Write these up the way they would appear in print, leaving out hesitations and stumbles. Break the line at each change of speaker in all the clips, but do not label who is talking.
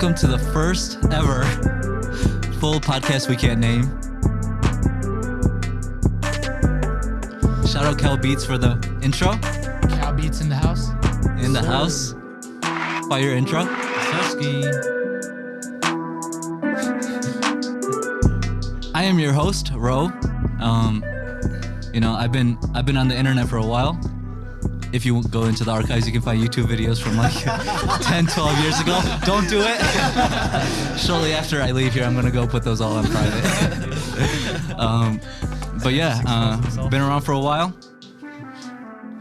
welcome to the first ever full podcast we can't name. Shout out Cal Beats for the intro.
Cal Beats in the house.
In the house. Fire intro. I am your host, Ro. I've been on the internet for a while. If you go into the archives, you can find YouTube videos from like 10, 12 years ago. Don't do it. Shortly after I leave here, I'm gonna go put those all on private. Been around for a while.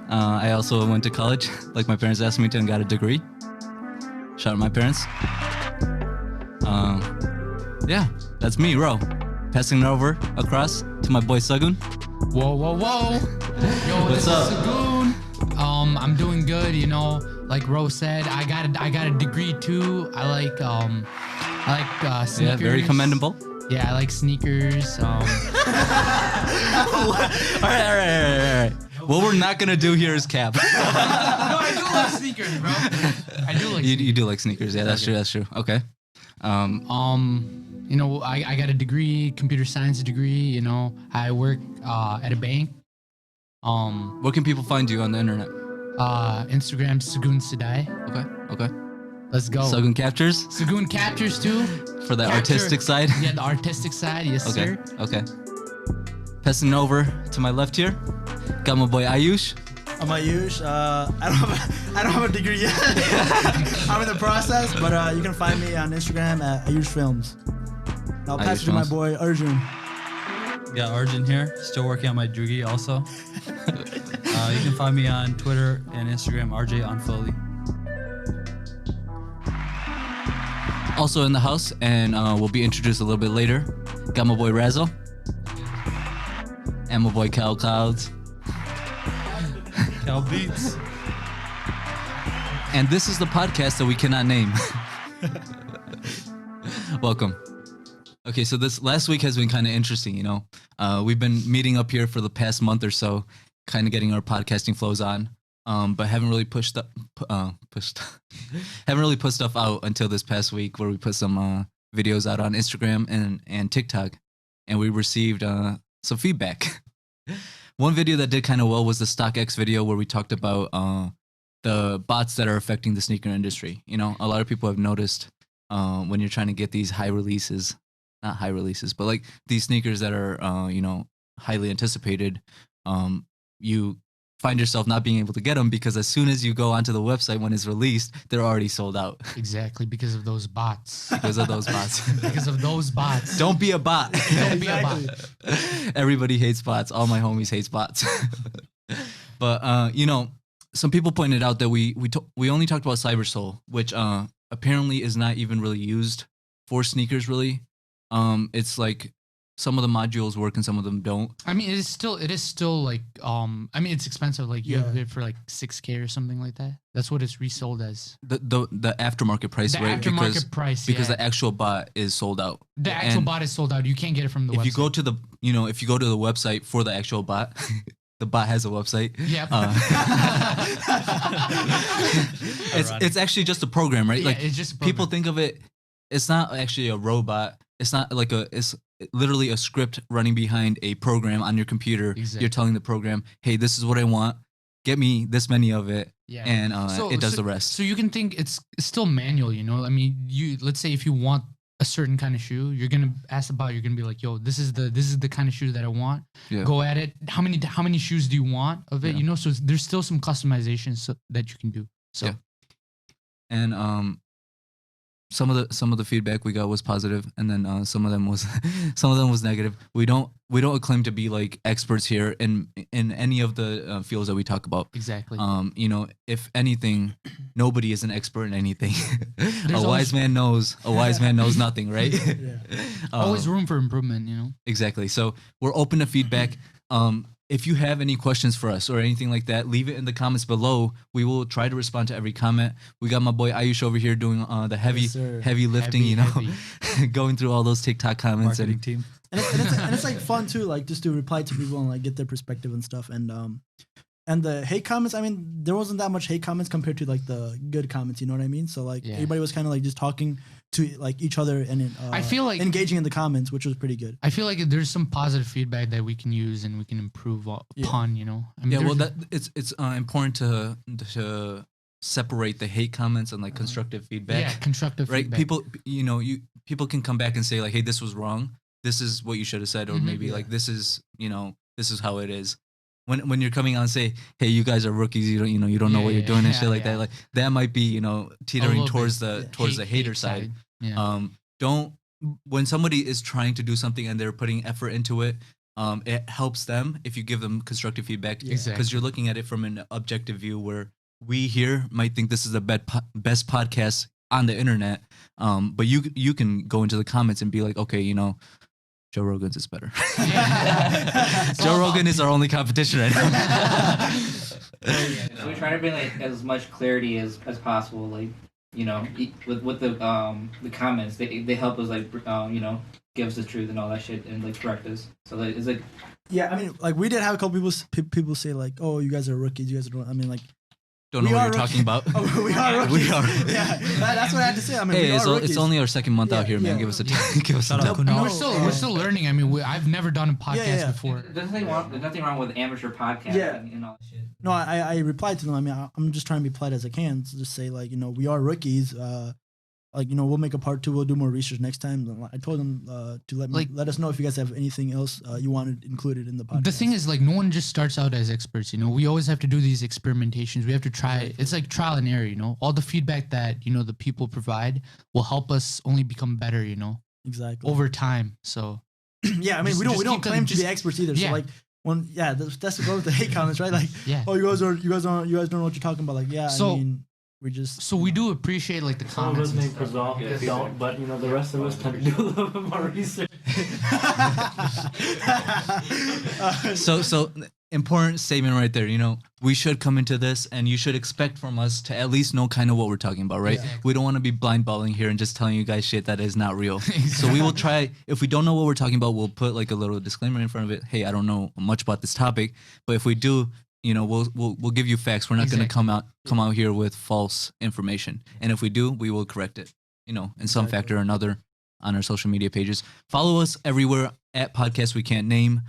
I also went to college, like my parents asked me to, and got a degree. Shout out my parents. That's me, Ro. Passing it over across to my boy Sagun.
Whoa. Yo,
what's up?
Sagun. I'm doing good, like Ro said, I got a degree too. I like sneakers.
Yeah, very commendable.
Yeah, I like sneakers.
All right. What we're not gonna do here is cap.
No, I do like sneakers, bro. I do like
You do like sneakers, yeah, that's true. Okay.
I got a degree, computer science degree, I work at a bank.
Where can people find you on the internet?
Instagram, Sagun Sadai.
Okay.
Let's go.
Sagun Captures?
Sagun Captures too.
For the artistic side?
Yeah, the artistic side, yes sir.
Okay. Passing over to my left here, got my boy Ayush.
I'm Ayush. I don't have a degree yet. I'm in the process, but you can find me on Instagram at Ayush Films. I'll pass it to my boy Arjun.
Yeah, Arjun here. Still working on my degree also. You can find me on Twitter and Instagram, RJ Onfoli.
Also in the house, and will be introduced a little bit later, got my boy Razzle. And my boy Cal Clouds.
Cal Beats.
And this is the podcast that we cannot name. Welcome. Okay, so this last week has been kind of interesting, We've been meeting up here for the past month or so, kind of getting our podcasting flows on, but haven't really haven't really put stuff out until this past week, where we put some videos out on Instagram and TikTok, and we received some feedback. One video that did kind of well was the StockX video, where we talked about the bots that are affecting the sneaker industry. A lot of people have noticed when you're trying to get these not high releases, but like these sneakers that are, highly anticipated, you find yourself not being able to get them because as soon as you go onto the website when it's released, they're already sold out.
Exactly, because of those bots.
Because of those bots. Don't be a bot.
Don't be a bot.
Everybody hates bots. All my homies hate bots. But, some people pointed out that we only talked about CyberSole, which apparently is not even really used for sneakers, really. It's like some of the modules work and some of them don't.
I mean, it is still like, it's expensive. Like you have it for like $6,000 or something like that. That's what it's resold as.
The aftermarket price, right? Because the actual bot is sold out.
The actual bot is sold out. You can't get it from the website.
If you go to the website for the actual bot, the bot has a website.
Yeah.
It's actually just a program, right?
Yeah, it's just a program.
People think of it. It's not actually a robot. It's not like it's literally a script running behind a program on your computer.
Exactly.
You're telling the program, hey, this is what I want. Get me this many of it. Yeah. And it does the rest.
So you can think it's still manual, let's say if you want a certain kind of shoe, you're going to ask the bot, you're going to be like, yo, this is the kind of shoe that I want. Yeah. Go at it. How many shoes do you want of it? Yeah. So there's still some customizations that you can do. So.
Yeah. And some of the feedback we got was positive, and then some of them was negative. We don't claim to be like experts here in any of the fields that we talk about.
Exactly.
If anything, nobody is an expert in anything. A wise man knows nothing, right?
Yeah. Always room for improvement,
Exactly. So we're open to feedback. If you have any questions for us or anything like that, leave it in the comments below. We will try to respond to every comment. We got my boy Ayush over here doing the heavy lifting, heavy. Going through all those TikTok comments.
Marketing team.
And it's like fun too, like just to reply to people and like get their perspective and stuff. And the hate comments, there wasn't that much hate comments compared to like the good comments, you know what I mean? So like everybody was kind of like just talking to like each other and
I feel like
engaging in the comments, which was pretty good.
I feel like there's some positive feedback that we can use and we can improve upon. You know,
I mean, well, it's important to separate the hate comments and like constructive feedback.
Yeah, constructive
right?
feedback.
People can come back and say like, hey, this was wrong. This is what you should have said, or maybe like this is how it is. When you're coming on and say, hey, you guys are rookies, you don't know what you're doing and shit like that. Like that might be, teetering towards the hater side.
Yeah.
Don't when somebody is trying to do something and they're putting effort into it, it helps them if you give them constructive feedback. Because you're looking at it from an objective view where we here might think this is the best podcast on the internet. But you can go into the comments and be like, okay, Joe Rogan's is better. Joe Rogan is our only competition right now.
So we try to bring like as much clarity as possible, like with the comments, they help us like give us the truth and all that shit and like correct us. So like, it's like
I mean, like we did have a couple people say like, oh, you guys are rookies, you guys are. I mean, like.
Don't know what you're talking about.
Oh, we are rookies. We are. Yeah, that's what I had to say. I mean,
hey, it's only our second month out here, man. Give us a time. Give us a time.
No, we're still learning. I mean, I've never done a podcast before.
There's nothing wrong with amateur podcasting and all that shit.
No, I replied to them. I mean, I'm just trying to be polite as I can. To just say like, we are rookies. We'll make a part 2. We'll do more research next time. I told them to let us know if you guys have anything else you wanted included in the podcast.
The thing is, like, no one just starts out as experts. We always have to do these experimentations. We have to try. Exactly. It's like trial and error. All the feedback that the people provide will help us only become better.
Exactly
over time. So
yeah, I mean, we don't claim to be experts either. Yeah. So like. That's the goal with the hate comments, right? Like, oh, you guys don't know what you're talking about. Like, yeah,
so,
I mean,
we do appreciate like the comments.
Don't, but the rest of us tend to do a little bit more research.
So important statement right there. We should come into this, and you should expect from us to at least know kind of what we're talking about, right? Exactly. We don't want to be blind-balling here and just telling you guys shit that is not real. Exactly. So we will try. If we don't know what we're talking about, we'll put like a little disclaimer in front of it. Hey, I don't know much about this topic, but if we do, we'll give you facts. We're not going to come out here with false information. And if we do, we will correct it, in some factor or another on our social media pages. Follow us everywhere at Podcast We Can't Name.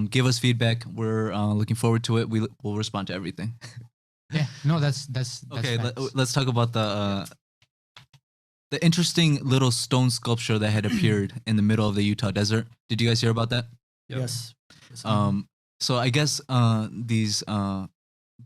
Give us feedback. We're looking forward to it. We'll respond to everything.
Yeah. No, that's
okay. Let's talk about the interesting little stone sculpture that had appeared in the middle of the Utah desert. Did you guys hear about that?
Yep. Yes.
So I guess these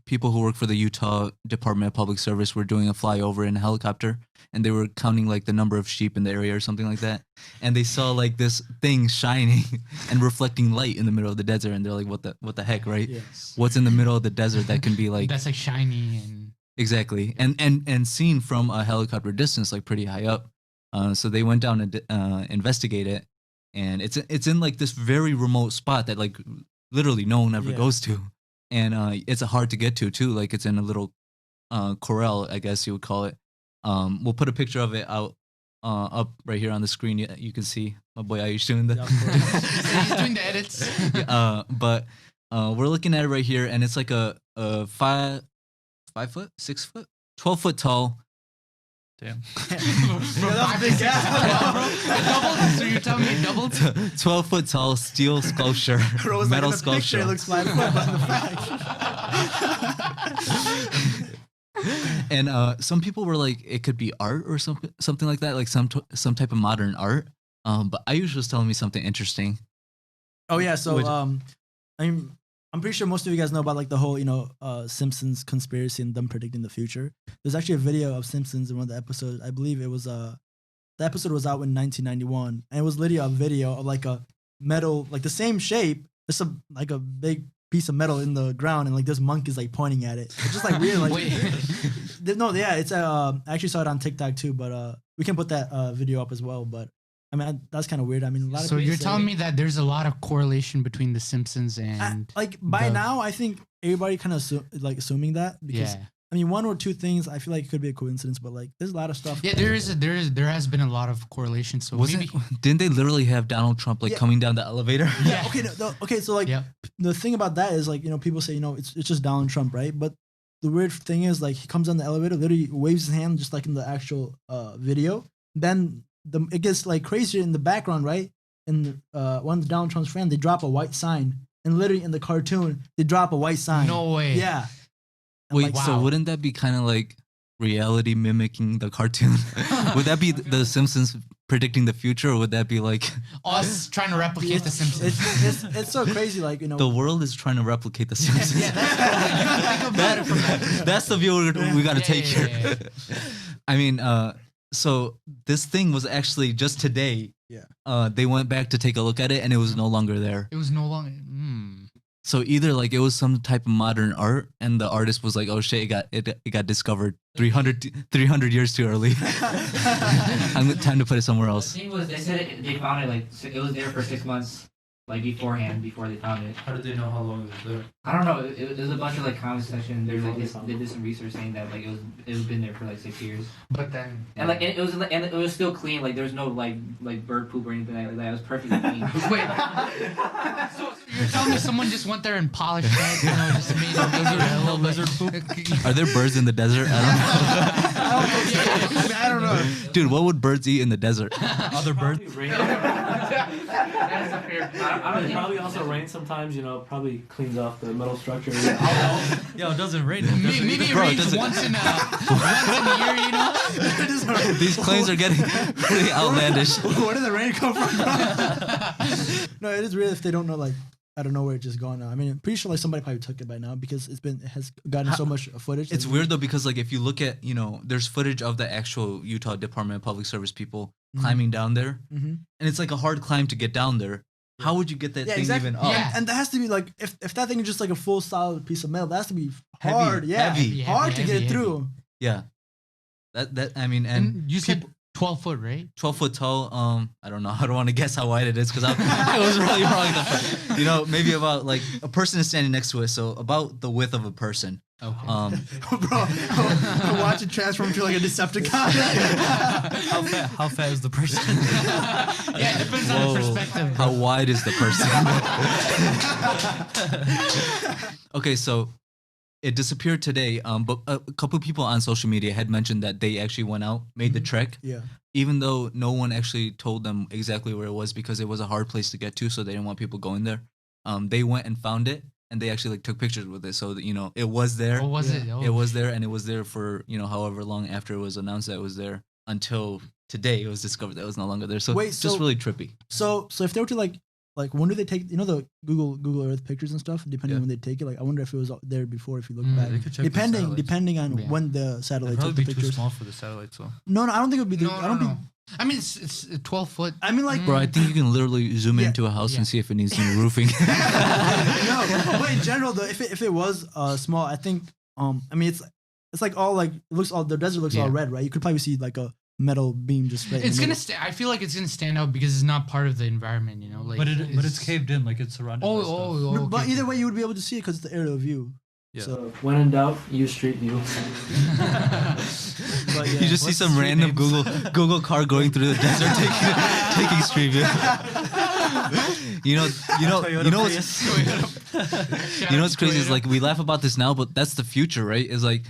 people who work for the Utah Department of Public Service were doing a flyover in a helicopter, and they were counting like the number of sheep in the area or something like that, and they saw like this thing shining and reflecting light in the middle of the desert, and they're like, what the heck, right?
Yes.
What's in the middle of the desert that can be like
that's like shiny and
exactly and seen from a helicopter distance, like pretty high up. So they went down and investigate it, and it's in like this very remote spot that like literally no one ever goes to. And it's hard to get to too. Like it's in a little corral, I guess you would call it. We'll put a picture of it out up right here on the screen. You can see my boy Ayush doing
he's doing the edits.
But we're looking at it right here, and it's like a 5 foot, 6 foot, 12 foot tall. Damn.
That's a big gap.
Doubled? So you're telling me doubled?
12 foot tall steel sculpture, metal sculpture.
It looks 5 foot, but in the fact.
And some people were like, it could be art or something like that, like some type of modern art. But Ayush was telling me something interesting.
Oh yeah, so I'm pretty sure most of you guys know about like the whole Simpsons conspiracy and them predicting the future. There's actually a video of Simpsons in one of the episodes. I believe it was the episode was out in 1991, and it was literally a video of like a metal, like the same shape, just like a big piece of metal in the ground, and like this monk is like pointing at it. It's just like weird. Like it's I actually saw it on TikTok too, but we can put that video up as well. But I mean, that's kind of weird. I mean, a lot of
so you're telling me that there's a lot of correlation between The Simpsons and
by now, I think everybody kind of assuming that because I mean, one or two things I feel like it could be a coincidence, but like there's a lot of stuff.
Yeah, there has been a lot of correlation. So
didn't they literally have Donald Trump coming down the elevator?
Yeah. Okay. So like the thing about that is like people say it's just Donald Trump, right? But the weird thing is like he comes down the elevator, literally waves his hand just like in the actual video. then it gets like crazier in the background, right? And one of Donald Trump's friends, they drop a white sign, and literally in the cartoon, they drop a white sign.
No way.
Yeah.
Wait, so wouldn't that be kind of like reality mimicking the cartoon? Would that be the Simpsons predicting the future, or would that be like
us trying to replicate the Simpsons?
It's so crazy, like, you know.
The world is trying to replicate the Simpsons.
Yeah,
that's the view we got to take here.
Yeah.
I mean, so this thing was actually just today.
Yeah.
They went back to take a look at it, and it was no longer there.
It was no longer.
So either like it was some type of modern art, and the artist was like, "Oh shit, it got discovered 300 years too early. Time to put it somewhere else."
The thing was, they said they found it like it was there for 6 months, like beforehand, before they found it.
How did they know how long it was there?
I don't know. It was a bunch of like comment section. They did some research saying that like it was been there for like 6 years.
But then
it was still clean. Like there was no like bird poop or anything like that. It was perfectly clean.
Wait, so you're telling me someone just went there and polished it, you know, just made a little lizard poop?
Are there birds in the desert?
I don't know.
Dude, what would birds eat in the desert?
Other birds?
It probably also rains sometimes, you know, probably cleans off the metal structure.
Yo, it doesn't rain.
Maybe it rains once in a year, you know?
These claims are getting pretty outlandish.
Where did the rain come from? No, it is weird if they don't know, like, I don't know where it's just gone now. I mean, I'm pretty sure like somebody probably took it by now because it has gotten so much footage.
It's weird though because like if you look at, you know, there's footage of the actual Utah Department of Public Service people climbing down there, and it's like a hard climb to get down there. How would you get that thing even up?
Yeah.
And that has to be like if that thing is just like a full solid piece of metal, that has to be hard. Hard to get it through.
Yeah. That I mean, and
you said 12 foot, right?
12 foot tall. I don't know. I don't want to guess how wide it is because I was really wrong. You know, maybe about like a person is standing next to it, so about the width of a person.
Okay.
Bro, watch it transform to like a Decepticon.
How fat is the person?
Yeah, it depends on the perspective.
How wide is the person? Okay, so it disappeared today. But a couple people on social media had mentioned that they actually went out, made the trek.
Yeah.
Even though no one actually told them exactly where it was because it was a hard place to get to, so they didn't want people going there. They went and found it. And they actually like took pictures with it, so that, you know, it was there.
What was it? Oh.
It was there, and it was there for, you know, however long after it was announced that it was there until today. It was discovered that it was no longer there. So it's just really trippy.
So if they were to like when do they take, you know, the Google Earth pictures and stuff? Depending on when they take it, like I wonder if it was there before. If you look back,
they could check
depending on when the satellite took the pictures.
Too small for the satellite, so.
No, I don't think it would be.
No. I mean, it's 12 foot.
I mean, like,
bro, I think you can literally zoom into a house and see if it needs new roofing.
No, but in general, though, if it was small, I think I mean it's like all like the desert looks all red, right? You could probably see like a metal beam just right.
It's gonna. I feel like it's gonna stand out because it's not part of the environment, you know. Like,
but it's caved in, like it's surrounded. by stuff.
But either way, you would be able to see it because it's the aerial view.
Yeah.
So
when in doubt, use Street View.
But yeah.
You just see some random Google car going through the desert taking Street View. You know what's crazy is like we laugh about this now, but that's the future, right? Is like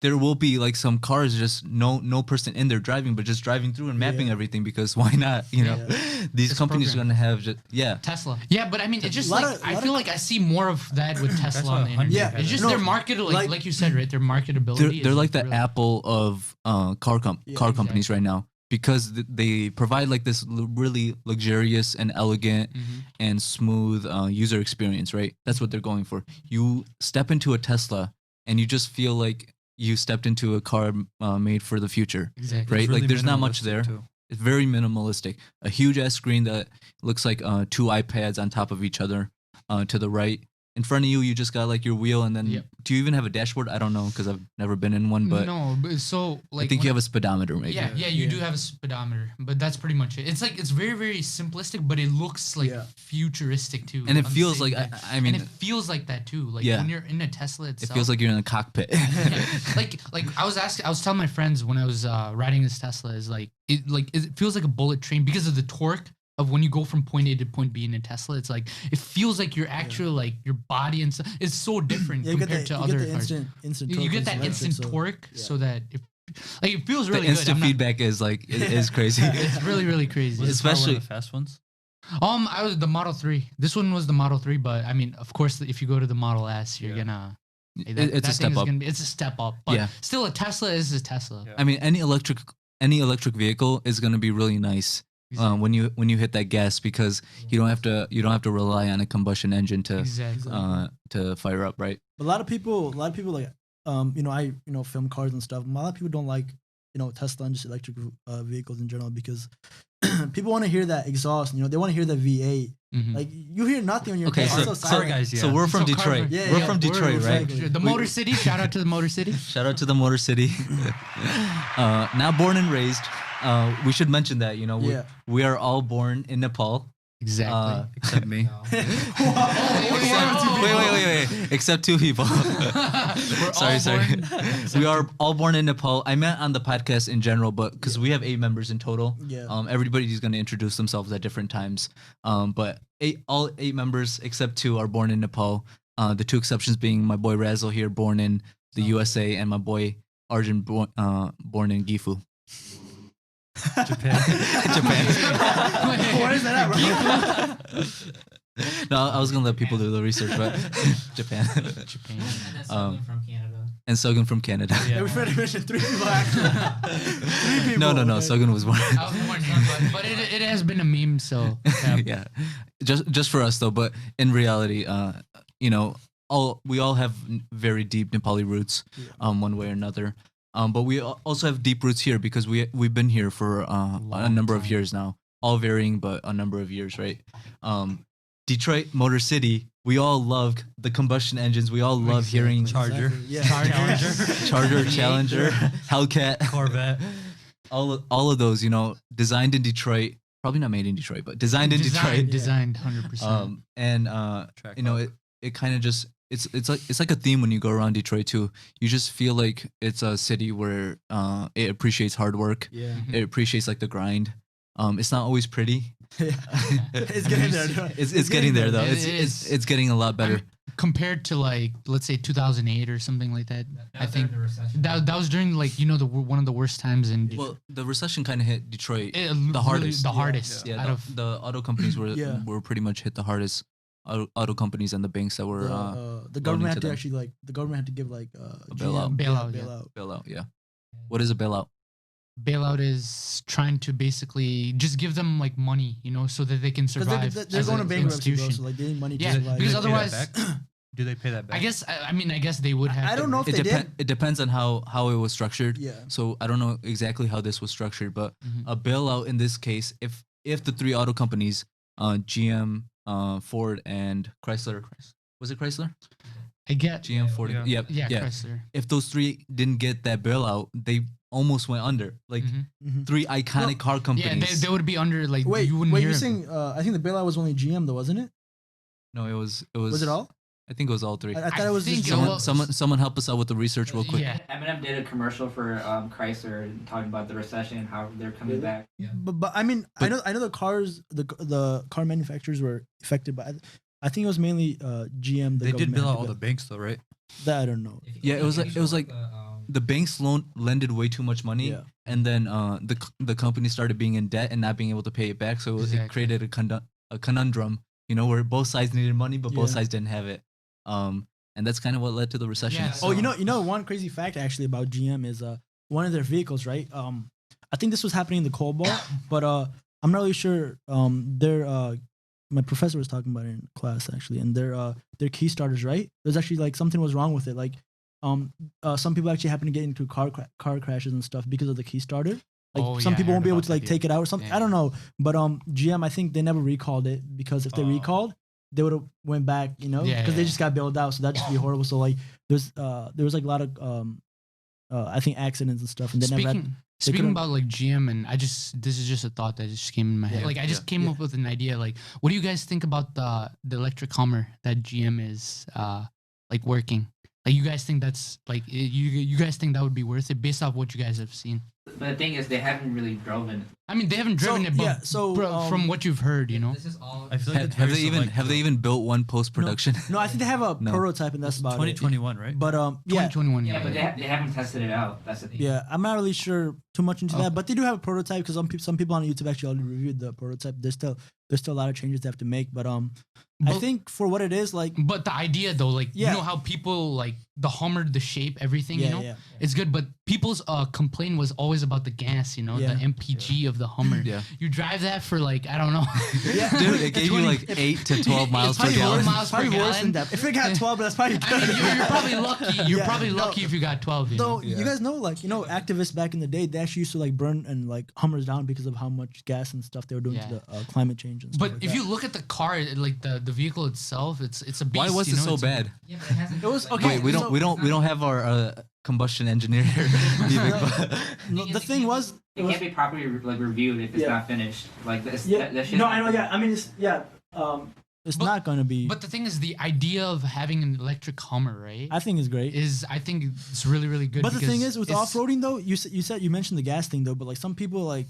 there will be like some cars just no person in there driving, but just driving through and mapping everything because why not? You know, these companies are gonna have
Tesla. Yeah, but I mean, it's just I feel like I see more of that with Tesla on the internet.
Yeah,
it's just their market, like you said, right? Their marketability.
They're like the Apple of car companies right now. Because they provide like this really luxurious and elegant and smooth user experience, right? That's what they're going for. You step into a Tesla and you just feel like you stepped into a car made for the future,
exactly.
right? Really like there's not much there. Too. It's very minimalistic. A huge ass screen that looks like 2 iPads on top of each other to the right. In front of you, you just got like your wheel, and then do you even have a dashboard? I don't know because I've never been in one. But
no, but so like
I think you have a speedometer, maybe.
Yeah, you do have a speedometer, but that's pretty much it. It's like it's very very simplistic, but it looks like futuristic too.
And it feels like I mean,
and it feels like that too. Like when you're in a Tesla itself,
it feels like you're in a cockpit.
Like I was telling my friends when I was riding this Tesla is like it feels like a bullet train because of the torque. Of when you go from point A to point B in a Tesla, it's like it feels like your actual like your body and stuff is so different compared to other cars.
Instant
you get that instant
torque,
so that if like it feels
The
really good.
instant feedback is like is crazy.
It's really really crazy.
Especially
the fast ones.
I was the Model 3. This one was the Model 3, but I mean, of course, if you go to the Model S, you're gonna.
It's a step up.
It's a step up, but
Yeah.
still, a Tesla is a Tesla.
Yeah.
I mean, any electric vehicle is gonna be really nice when you hit that gas, because you don't have to rely on a combustion engine to
Exactly.
to fire up, right?
But a lot of people like I film cars and stuff. A lot of people don't like Tesla and just electric vehicles in general, because people want to hear that exhaust. They want to hear that V8.
Mhm.
Like you hear nothing when you're
Okay,
it's
so
silent.
guys,
So we're from
So
Detroit.
Carver-
We're from Detroit, right?
exactly.
The Motor City. Shout out to the Motor City.
Shout out to the Motor City. Now born and raised. We should mention that we are all born in Nepal.
Exactly.
Except me.
Oh,
Wait. Except two people. Sorry. We are all born in Nepal. I meant on the podcast in general, but because we have 8 members in total.
Yeah.
Everybody's going to introduce themselves at different times. But all 8 members except 2 are born in Nepal. The 2 exceptions being my boy Razzle here, born in the USA, and my boy Arjun, born in Gifu.
Japan.
Where is that at, bro?
No, I was gonna let people do the research, but Japan.
Japan.
And then from Canada.
And Sogun from Canada.
Yeah, we already mentioned 3 people actually. 3 people.
No.
okay.
Sogun was born.
I was born here, but it has been a meme, so
Yeah, just for us though. But in reality, we all have very deep Nepali roots, one way or another. But we also have deep roots here because we've been here for a number of years now, all varying, but a number of years, right? Detroit, Motor City, we all love the combustion engines. We all love hearing
Charger.
Exactly. Yeah.
Charger, Challenger, Hellcat,
Corvette.
all of those, designed in Detroit. Probably not made in Detroit, but designed in Detroit.
Designed 100%.
It kind of just it's like a theme when you go around Detroit too. You just feel like it's a city where it appreciates hard work.
Yeah.
It appreciates like the grind. It's not always pretty.
It's getting there. Though.
It's getting there though.
It is.
It's getting a lot better.
Compared to like let's say 2008 or something like that. I think that was during like one of the worst times in Detroit.
Well, the recession kind of hit Detroit
The
hardest.
hardest.
Yeah,
Out of
the auto companies were pretty much hit the hardest. Auto companies and the banks that were
the government had to
them.
actually the government had to give like
A bailout.
bailout.
Yeah. What is a bailout?
Bailout is trying to basically just give them like money, so that they can survive.
They're
as
going
an
to bankruptcy, bro,
institution.
so like they need money to
Yeah,
survive.
because
Do they pay that
otherwise-
back? Do they pay that back?
I guess they would have.
I don't know if
It
they did.
It depends on how it was structured.
Yeah.
So I don't know exactly how this was structured, but
Mhm.
a bailout in this case, if the 3 auto companies, GM, Ford, and Chrysler, was it Chrysler?
I get.
GM, Ford,
Yeah.
yeah.
Chrysler.
If those 3 didn't get that bailout, they almost went under. Like
Mhm.
Mhm.
3 iconic car
Yeah,
companies.
they would be under like
Wait,
you wouldn't hear
you're
them.
saying? I think the bailout was only GM though, wasn't it?
No, it was.
Was it all?
I think it was all 3.
I thought it was
think
just
it
GM.
was-
Someone help us out with the research real quick.
Yeah.
Eminem did a commercial for Chrysler talking about the recession and how they're coming back.
But I mean, I know the cars, the car manufacturers were affected, but I think it was mainly GM.
They did
government
bail
had
out
to
all the banks though, right?
That I don't know.
Yeah, it was like the banks lended way too much money,
Yeah.
and then the company started being in debt and not being able to pay it back. So it
Exactly.
created a conundrum, where both sides needed money, but both
Yeah.
sides didn't have it. And that's kind of what led to the recession.
Yeah,
Oh,
so-
you know, one crazy fact actually about GM is one of their vehicles, right? I think this was happening in the Cobalt, but I'm not really sure. My professor was talking about it in class actually, and their key starters, right? There's actually like something was wrong with it. Like, some people actually happen to get into car crashes and stuff because of the key starter. Like
Oh,
some
yeah, I
people won't
heard
be able
about
to like
that,
take it out or something.
yeah.
I don't know, but GM, I think they never recalled it because if they
Oh.
recalled, they would have went back, because
Yeah,
they
yeah.
just got bailed out. So that'd just be horrible. So like there was like a lot of I think accidents and stuff, and they never had.
Speaking
couldn't-
about like GM, and this is just a thought that just came in my head.
Yeah,
Like I just came up with an idea. Like, what do you guys think about the electric Hummer that GM is like working? Like, you guys think that's like you guys think that would be worth it based off what you guys have seen?
But the thing is, they haven't really driven.
I mean, they haven't driven it, but
yeah, so,
from what you've heard, you know.
This is all.
I feel like it's
Have
very
they even built one post production?
No, I think they have a
No.
prototype, and that's about
2021,
it.
right?
But yeah,
2021,
Yeah, but they haven't tested it out. That's the thing.
yeah, I'm not really sure too much into
Oh.
that, but they do have a prototype because some people on YouTube actually already reviewed the prototype. There's still a lot of changes they have to make, but I
But-
think for what it is, like,
But the idea though, like
Yeah.
you know how people like the Hummer, the shape, everything,
yeah,
you know,
yeah.
it's good. But people's complaint was always about the gas, you know,
Yeah.
the MPG of the Hummer.
Yeah.
You drive that for like I don't know.
Yeah.
Dude, it gave you
20
like 8 to 12 miles per
probably
gallon.
worse. Miles per
Probably worse
gallon.
than that. If it got 12, that's probably good.
I mean, you're probably lucky. You're
Yeah,
probably
no.
lucky if you got 12. You know?
So you guys know, like, activists back in the day, they actually used to like burn and like Hummers down because of how much gas and stuff they were doing
Yeah.
to the climate change and stuff.
But
like
if
that.
you look at the car, like the vehicle itself, it's a beast.
Why was
you
it
know?
so
It's a-
bad?
Yeah, but it hasn't.
It was-
like-
okay,
Wait, we don't have our combustion engineer here.
No, the thing was,
It can't be properly like reviewed if it's
Yeah.
not finished. Like this.
yeah,
that shit's
no,
not
I know,
finished.
yeah, I mean, it's
But-
not gonna be.
But the thing is, the idea of having an electric Hummer, right?
I think it's great.
I think it's really really good.
But the thing
because
is, with
it's-
off-roading though, you mentioned the gas thing though, but like some people like,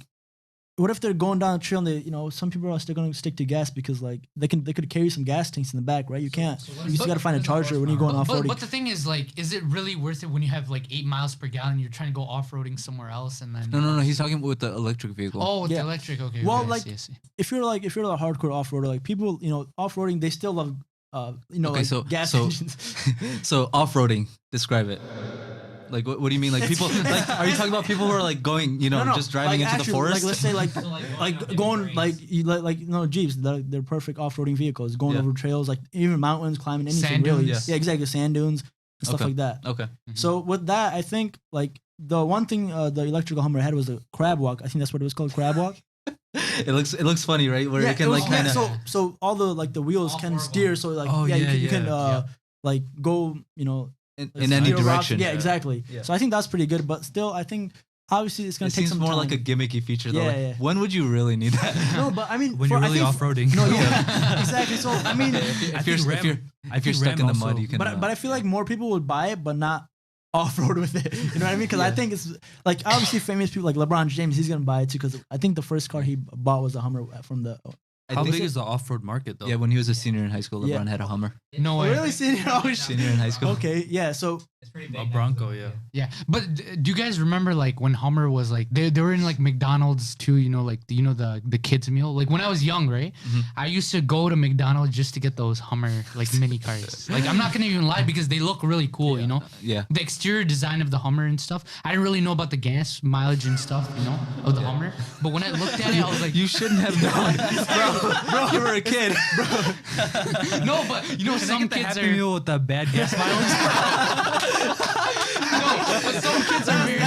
what if they're going down the trail and they, some people are still gonna stick to gas because like they could carry some gas tanks in the back, right? You can't. You just gotta find a charger when you're going off-roading.
But the thing is, like, is it really worth it when you have like 8 miles per gallon? You're trying to go off-roading somewhere else, and then
No. He's talking with the electric vehicle.
Oh, with
Yeah.
the electric. Okay.
Well,
okay,
like,
I see.
if you're a hardcore off-roader, like people, off-roading, they still love,
Okay,
like
so-
gas
so-
engines.
So off-roading, describe it. Like what do you mean? Like people? Like are you talking about people who are like going, just driving
like
into
actually,
the forest?
Like let's say like going Jeeps, they're perfect off-roading vehicles, going
Yeah.
over trails, like even mountains, climbing anything
Sand
really.
dunes.
Yeah, exactly, sand dunes and stuff
Okay.
like that.
Okay.
So with that, I think like the one thing the electrical Hummer had was a crab walk. I think that's what it was called, crab walk.
It looks funny, right? Where it can
was-
like kind of.
so all the wheels
All
can
four of
steer.
them.
So like
Oh,
you can
yeah.
like go
In
steer
any
rocks.
direction.
Yeah, exactly.
Yeah.
So I think that's pretty good, but still I think obviously it's gonna
It
take
seems
some
more
time.
like a gimmicky feature though.
Yeah,
Like,
yeah.
when would you really need that?
No, but I mean
When you're
I
really
think-
off-roading.
No, yeah, exactly. So I mean,
if you're
think
if you're stuck
Ram
in the
also-
mud, you can.
but I feel like more people would buy it, but not off-road with it. You know what I mean? Because I think it's like obviously famous people like LeBron James. He's gonna buy it too because I think the first car he bought was a Hummer from the.
I
How
think
big is the off-road market though?
yeah, when he was a senior in high school,
Yeah.
LeBron had a Hummer.
No
Oh,
way.
really? Senior? Oh, shit.
Senior in high school.
Okay, yeah. So
It's pretty big.
A
now.
Bronco, yeah.
Yeah, but do you guys remember like when Hummer was like they were in like McDonald's too? The kids meal. Like when I was young, right?
Mhm.
I used to go to McDonald's just to get those Hummer like mini cars. Like I'm not gonna even lie because they look really cool. You know,
Yeah.
the exterior design of the Hummer and stuff. I didn't really know about the gas mileage and stuff. Of the Hummer. But when I looked at it, I was like,
You shouldn't have known, bro. You were a kid.
no, but some kids
Happy
are.
Meal with the bad gas mileage.
No, but some kids are very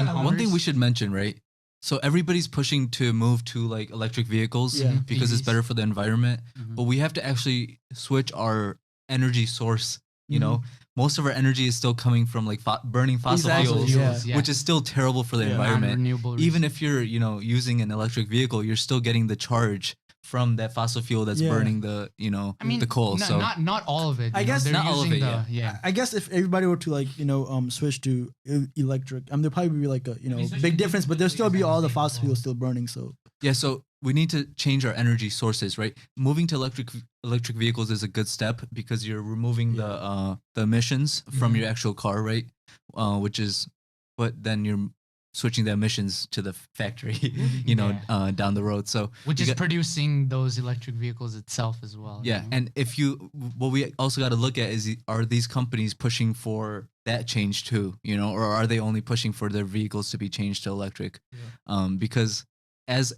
smart.
One thing we should mention, right? So everybody's pushing to move to like electric vehicles
Yeah.
because it's
EVs.
better for the environment.
Mhm.
But we have to actually switch our energy source. You
Mhm.
know, most of our energy is still coming from like burning fossil
Exactly,
fuels,
yeah.
which is still terrible for the
Yeah.
environment.
Non-renewable
Even if you're, using an electric vehicle, you're still getting the charge from that fossil fuel that's
Yeah.
burning the, the coal.
no-
so
not all of it.
I
you know,
guess
they're
not all of
using
it,
yeah.
I guess if everybody were to like switch to electric, there'll probably be like a big difference, but there'll still be all the fossil fuels still burning. So
yeah, so we need to change our energy sources, right? Moving to electric vehicles is a good step because you're removing the emissions from your actual car, right? But then you're switching the emissions to the factory, down the road. So
Which
you
is
got-
producing those electric vehicles itself as well.
yeah, and what we also got to look at is are these companies pushing for that change too, or are they only pushing for their vehicles to be changed to electric? Because as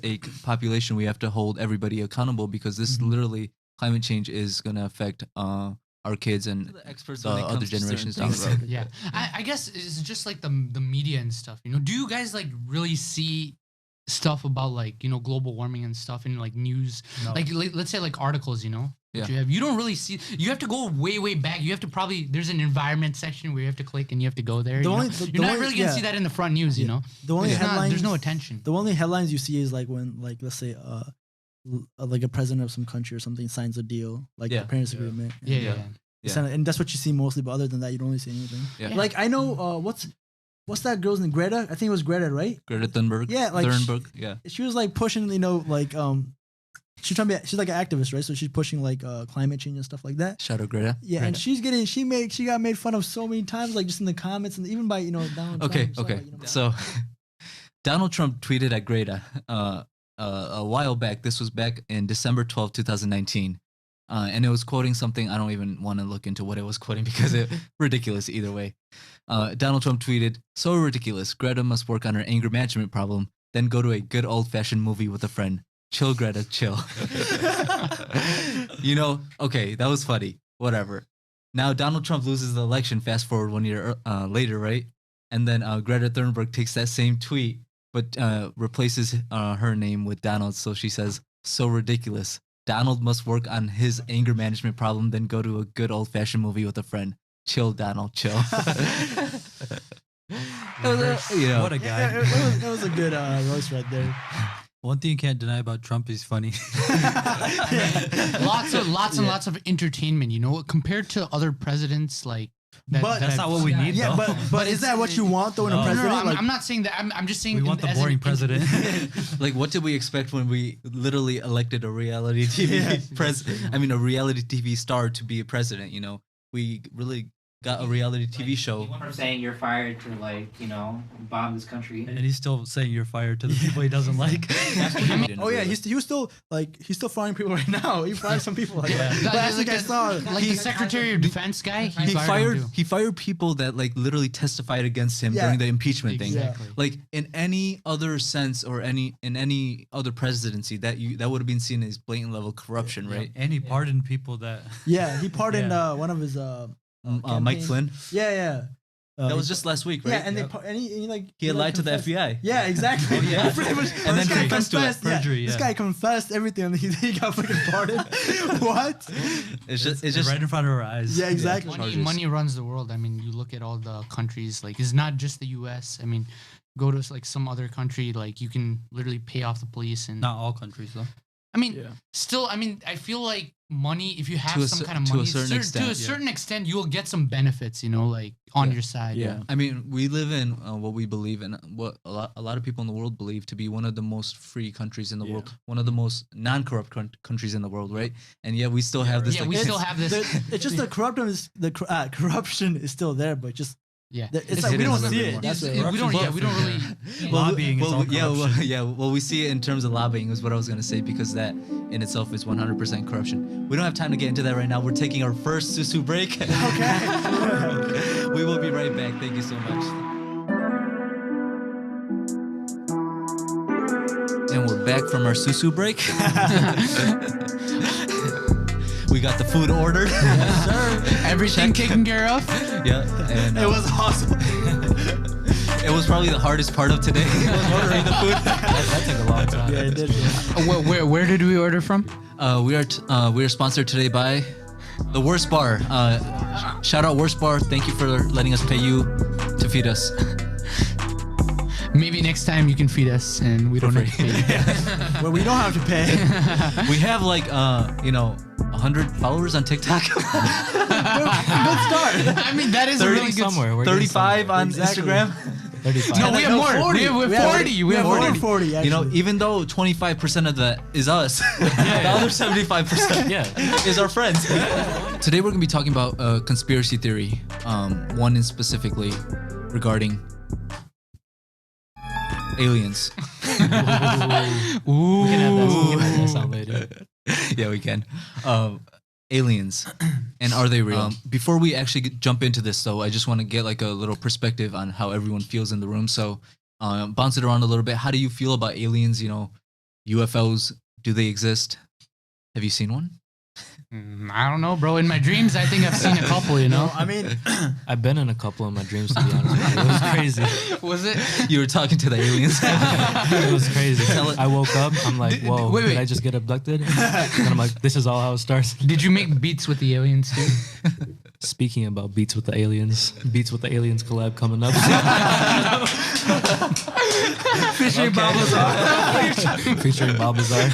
a population, we have to hold everybody accountable because this literally climate change is going to affect our kids and the experts
when it
other
comes to
generations
certain
down the
things.
road.
Yeah. I guess it's just like the media and stuff, Do you guys like really see stuff about like, global warming and stuff in like news?
No.
Like let's say like articles,
Yeah.
You don't really see, you have to go way back. You have to there's an environment section where you have to click and you have to go there. You're not really going to see that in the front news,
The only headlines,
there's no attention.
The only headlines you see is like when like let's say like a president of some country or something signs a deal like
Yeah.
the Paris
Yeah.
Agreement.
Yeah.
Yeah.
And that's what you see mostly. But other than that, you don't really see anything.
Yeah.
Like I know what's that girl's name? Greta. I think it was Greta, right?
Greta Thunberg.
Yeah, like
Thunberg. Yeah.
She was like pushing, like she's like an activist, right? So she's pushing like climate change and stuff like that.
Shout out Greta.
Yeah,
Greta.
and she got made fun of so many times, like just in the comments and even by Donald
Okay,
Trump.
okay. So Donald Trump tweeted at Greta a while back. This was back in December 12, 2019. And it was quoting something. I don't even want to look into what it was quoting because it's ridiculous either way. Donald Trump tweeted, "So ridiculous. Greta must work on her anger management problem, then go to a good old-fashioned movie with a friend. Chill, Greta, chill." Okay, that was funny. Whatever. Now Donald Trump loses the election. Fast forward 1 year later, right? And then Greta Thunberg takes that same tweet, but replaces her name with Donald. So she says, "So ridiculous. Donald must work on his anger management problem, then go to a good old-fashioned movie with a friend. Chill, Donald, chill."
What a guy.
It was a good roast right there.
One thing you can't deny about Trump is funny.
Lots of entertainment, compared to other presidents like
But
that's not what we need.
Yeah,
though.
but is that what you want though in a president?
I'm not saying that. I'm just saying
We want the
as
boring
an-
president.
Like, what did we expect when we literally elected a reality TV a reality TV star to be a president? We really got a reality TV show.
He went from saying you're fired to bomb this country.
And he's still saying you're fired to the people he doesn't like.
Oh yeah, he was still firing people right now. He fired some people. But as I saw,
the Secretary of Defense guy,
He fired people that literally testified against him during the impeachment thing.
Exactly.
Like in any other sense or in any other presidency that would have been seen as blatant level corruption, right?
And he pardoned people that.
Yeah, he pardoned one of his
Mike Flynn.
Yeah.
That was just last week, right?
Yeah, and
he had lied to the FBI.
Yeah, exactly.
Yeah.
And
then confessed to it.
Perjury,
This guy confessed everything, and he got fucking pardoned. What?
It's just
right in front of our eyes.
Yeah, exactly.
Money runs the world. I mean, you look at all the countries. Like, it's not just the U.S. I mean, go to some other country. Like, you can literally pay off the police and.
Not all countries though.
I mean, still, I feel like money, if you have some kind of money,
to a certain
extent, you will get some benefits, on your side.
Yeah. I mean, we live in what we believe in, what a lot of people in the world believe to be one of the most free countries in the world, one of the most non-corrupt countries in the world, right? And yet we still have this.
Yeah, we still have this.
It's just the corruption is still there, but just.
Yeah,
it's like we don't see it.
We don't really.
Lobbying is all corruption.
Well, we see it in terms of lobbying is what I was gonna say, because that in itself is 100% corruption. We don't have time to get into that right now. We're taking our first susu break.
Okay.
We will be right back. Thank you so much. And we're back from our susu break. We got the food ordered.
Yes, sir.
Everything taken care of.
Yeah, and
It was awesome.
it was probably the hardest part of today. Ordering the food.
That took a long time.
Yeah, it did.
Where did we order from?
We are sponsored today by the Worst Bar. Shout out Worst Bar. Thank you for letting us pay you to feed us.
Maybe next time you can feed us and we don't have to pay.
Well, we don't have to pay.
We have 100 followers on TikTok.
Good start.
I mean, that is
30
a really good.
Somewhere.
35 on Instagram.
35.
No, we have more.
40.
We have 40. We have 40.
40. Actually.
Even though 25% of that is us, the other 75% is our friends. Today we're gonna be talking about a conspiracy theory, one in specifically regarding aliens.
Ooh.
We can have that sound later.
Yeah, we can. Aliens, and are they real? Before we actually jump into this, though, I just want to get a little perspective on how everyone feels in the room. So, bounce it around a little bit. How do you feel about aliens? UFOs. Do they exist? Have you seen one?
I don't know, bro. In my dreams, I think I've seen a couple.
I mean,
I've been in a couple of my dreams, to be honest with you. It was crazy.
Was it?
You were talking to the aliens.
It was crazy. I woke up, I'm like, whoa,
wait.
did I just get abducted? And I'm like, this is all how it starts.
Did you make beats with the aliens too?
Speaking about Beats with the Aliens collab coming up.
featuring Bob Lazar.
Featuring Bob Lazar.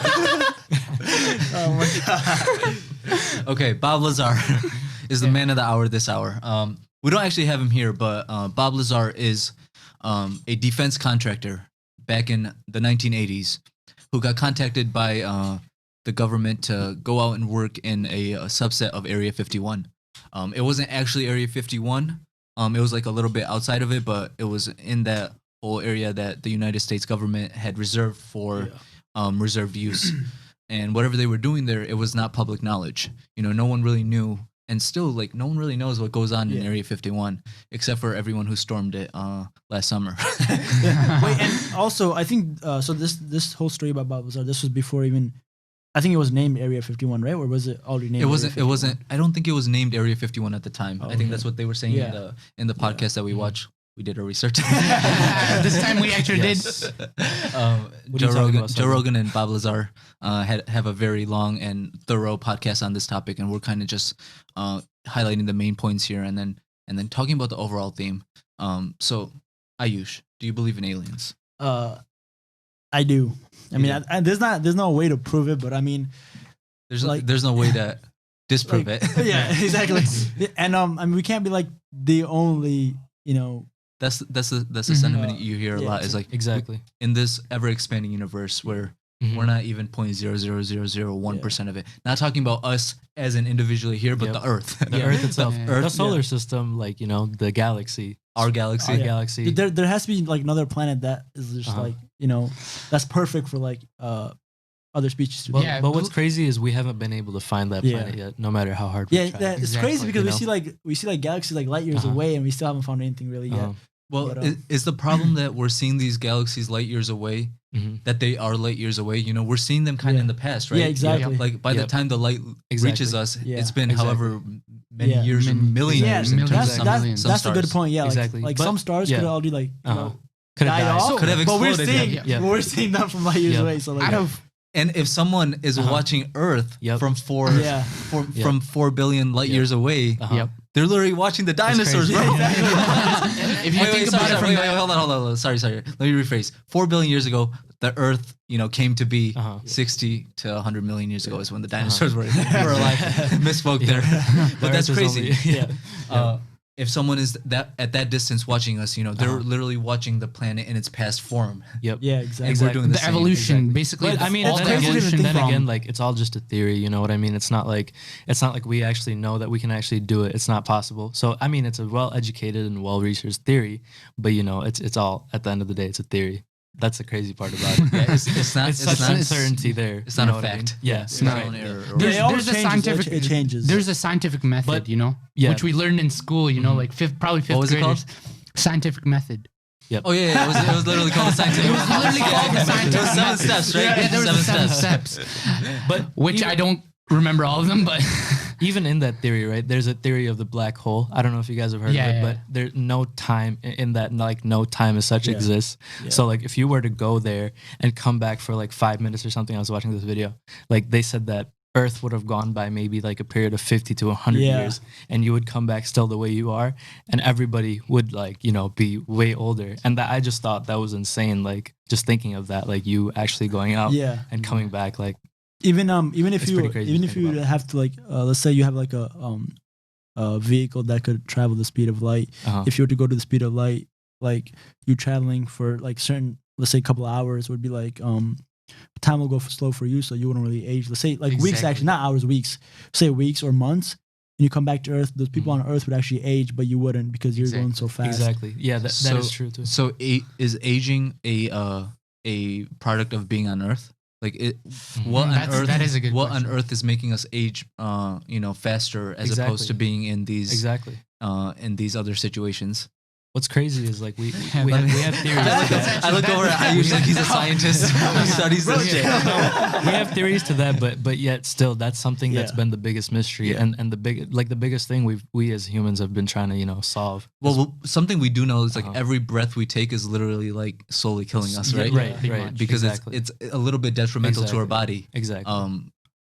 Oh my god.
Okay, Bob Lazar is the man of the hour this hour. We don't actually have him here, but Bob Lazar is a defense contractor back in the 1980s who got contacted by the government to go out and work in a subset of Area 51. It wasn't actually Area 51. It was like a little bit outside of it, but it was in that whole area that the United States government had reserved for reserved use. And whatever they were doing there, it was not public knowledge. You know, no one really knew. And still, like, no one really knows what goes on in Area 51, except for everyone who stormed it last summer.
Wait, and also, I think, so this whole story about Bob Lazar, this was before even, I think it was named Area 51, right? Or was it already named
It wasn't, I don't think it was named Area 51 at the time. I think that's what they were saying in the podcast that we watched. We did our research.
This time we actually did.
Joe Rogan and Bob Lazar have a very long and thorough podcast on this topic, and we're kind of just highlighting the main points here, and then talking about the overall theme. So, Ayush, do you believe in aliens?
I do. I mean, there's no way to prove it, but I mean,
there's no way to disprove it.
Yeah, exactly. And I mean, we can't be like the only, you know.
That's the sentiment you hear a lot. Is like
exactly
in this ever expanding universe where we're not even 0.00001% of it. Not talking about us as an individual here, but the Earth,
the Earth itself, the solar system, like, you know, the galaxy,
our galaxy,
galaxy.
There has to be like another planet that is just like, you know, that's perfect for like other species to be.
But what's crazy is we haven't been able to find that planet yet, no matter how hard we try.
It's crazy because we see like galaxies like light years away, and we still haven't found anything really yet.
Well, is the problem that we're seeing these galaxies light years away, that they are light years away? You know, we're seeing them kind of in the past, right?
Yeah, exactly.
Like by the time the light reaches us, it's been however many years, millions years.
That's a good point. Yeah,
exactly.
Like some stars could already like
could have
died off,
could have exploded.
But we're seeing them from light years away. So like,
and if someone is watching Earth from 4 billion light years away, they're literally watching the dinosaurs, bro.
If you think about it,
hold on. Sorry. Let me rephrase. 4 billion years ago, the Earth, you know, came to be. 60 to 100 million years ago is when the dinosaurs were alive. Misspoke there, but that's crazy. If someone is at that distance watching us, you know, they're literally watching the planet in its past form.
Yeah, exactly.
We're doing
the evolution, basically.
But, I mean,
all
then again, like, it's all just a theory. You know what I mean? It's not like we actually know that we can actually do it. It's not possible. So I mean, it's a well-educated and well-researched theory, but you know, it's all at the end of the day, it's a theory. That's the crazy part about it.
It's not
certainty there.
It's not a fact.
Yeah,
it's not an error.
There's a scientific.
It changes.
There's a scientific method, you know, which we learned in school. You know, like probably fifth graders. Scientific method.
Yep.
Oh yeah, it was literally called the scientific.
It was literally called the scientific.
It was 7 steps, right?
Yeah, there was the 7 steps.
But
which I don't remember all of them, but
even in that theory, right? There's a theory of the black hole. I don't know if you guys have heard of it, but there's no time in that, like no time as such exists. Yeah. So like if you were to go there and come back for like 5 minutes or something, I was watching this video, like they said that Earth would have gone by maybe like a period of 50 to 100 years, and you would come back still the way you are, and everybody would like, you know, be way older. And that I just thought that was insane. Like just thinking of that, like you actually going out and coming back, like
even if you have to like let's say you have like a vehicle that could travel the speed of light. If you were to go to the speed of light, like you traveling for like certain, let's say a couple of hours would be like time will go slow for you, so you wouldn't really age. Let's say like weeks, actually not hours, weeks. Say weeks or months, and you come back to Earth. Those people on Earth would actually age, but you wouldn't because you're going so fast.
Exactly. Yeah, that is true too.
So is aging a product of being on Earth? Like what on Earth?
That is a good question.
On Earth is making us age, you know, faster as opposed to being in these in these other situations.
What's crazy is like we have theories.
I look over at Ayush like he's a scientist who studies this shit.
We have theories to that, but yet still that's something that's been the biggest mystery and the biggest thing we as humans have been trying to, you know, solve.
Well, something we do know is like every breath we take is literally like slowly killing us, right?
Right.
Because it's a little bit detrimental to our body.
Exactly.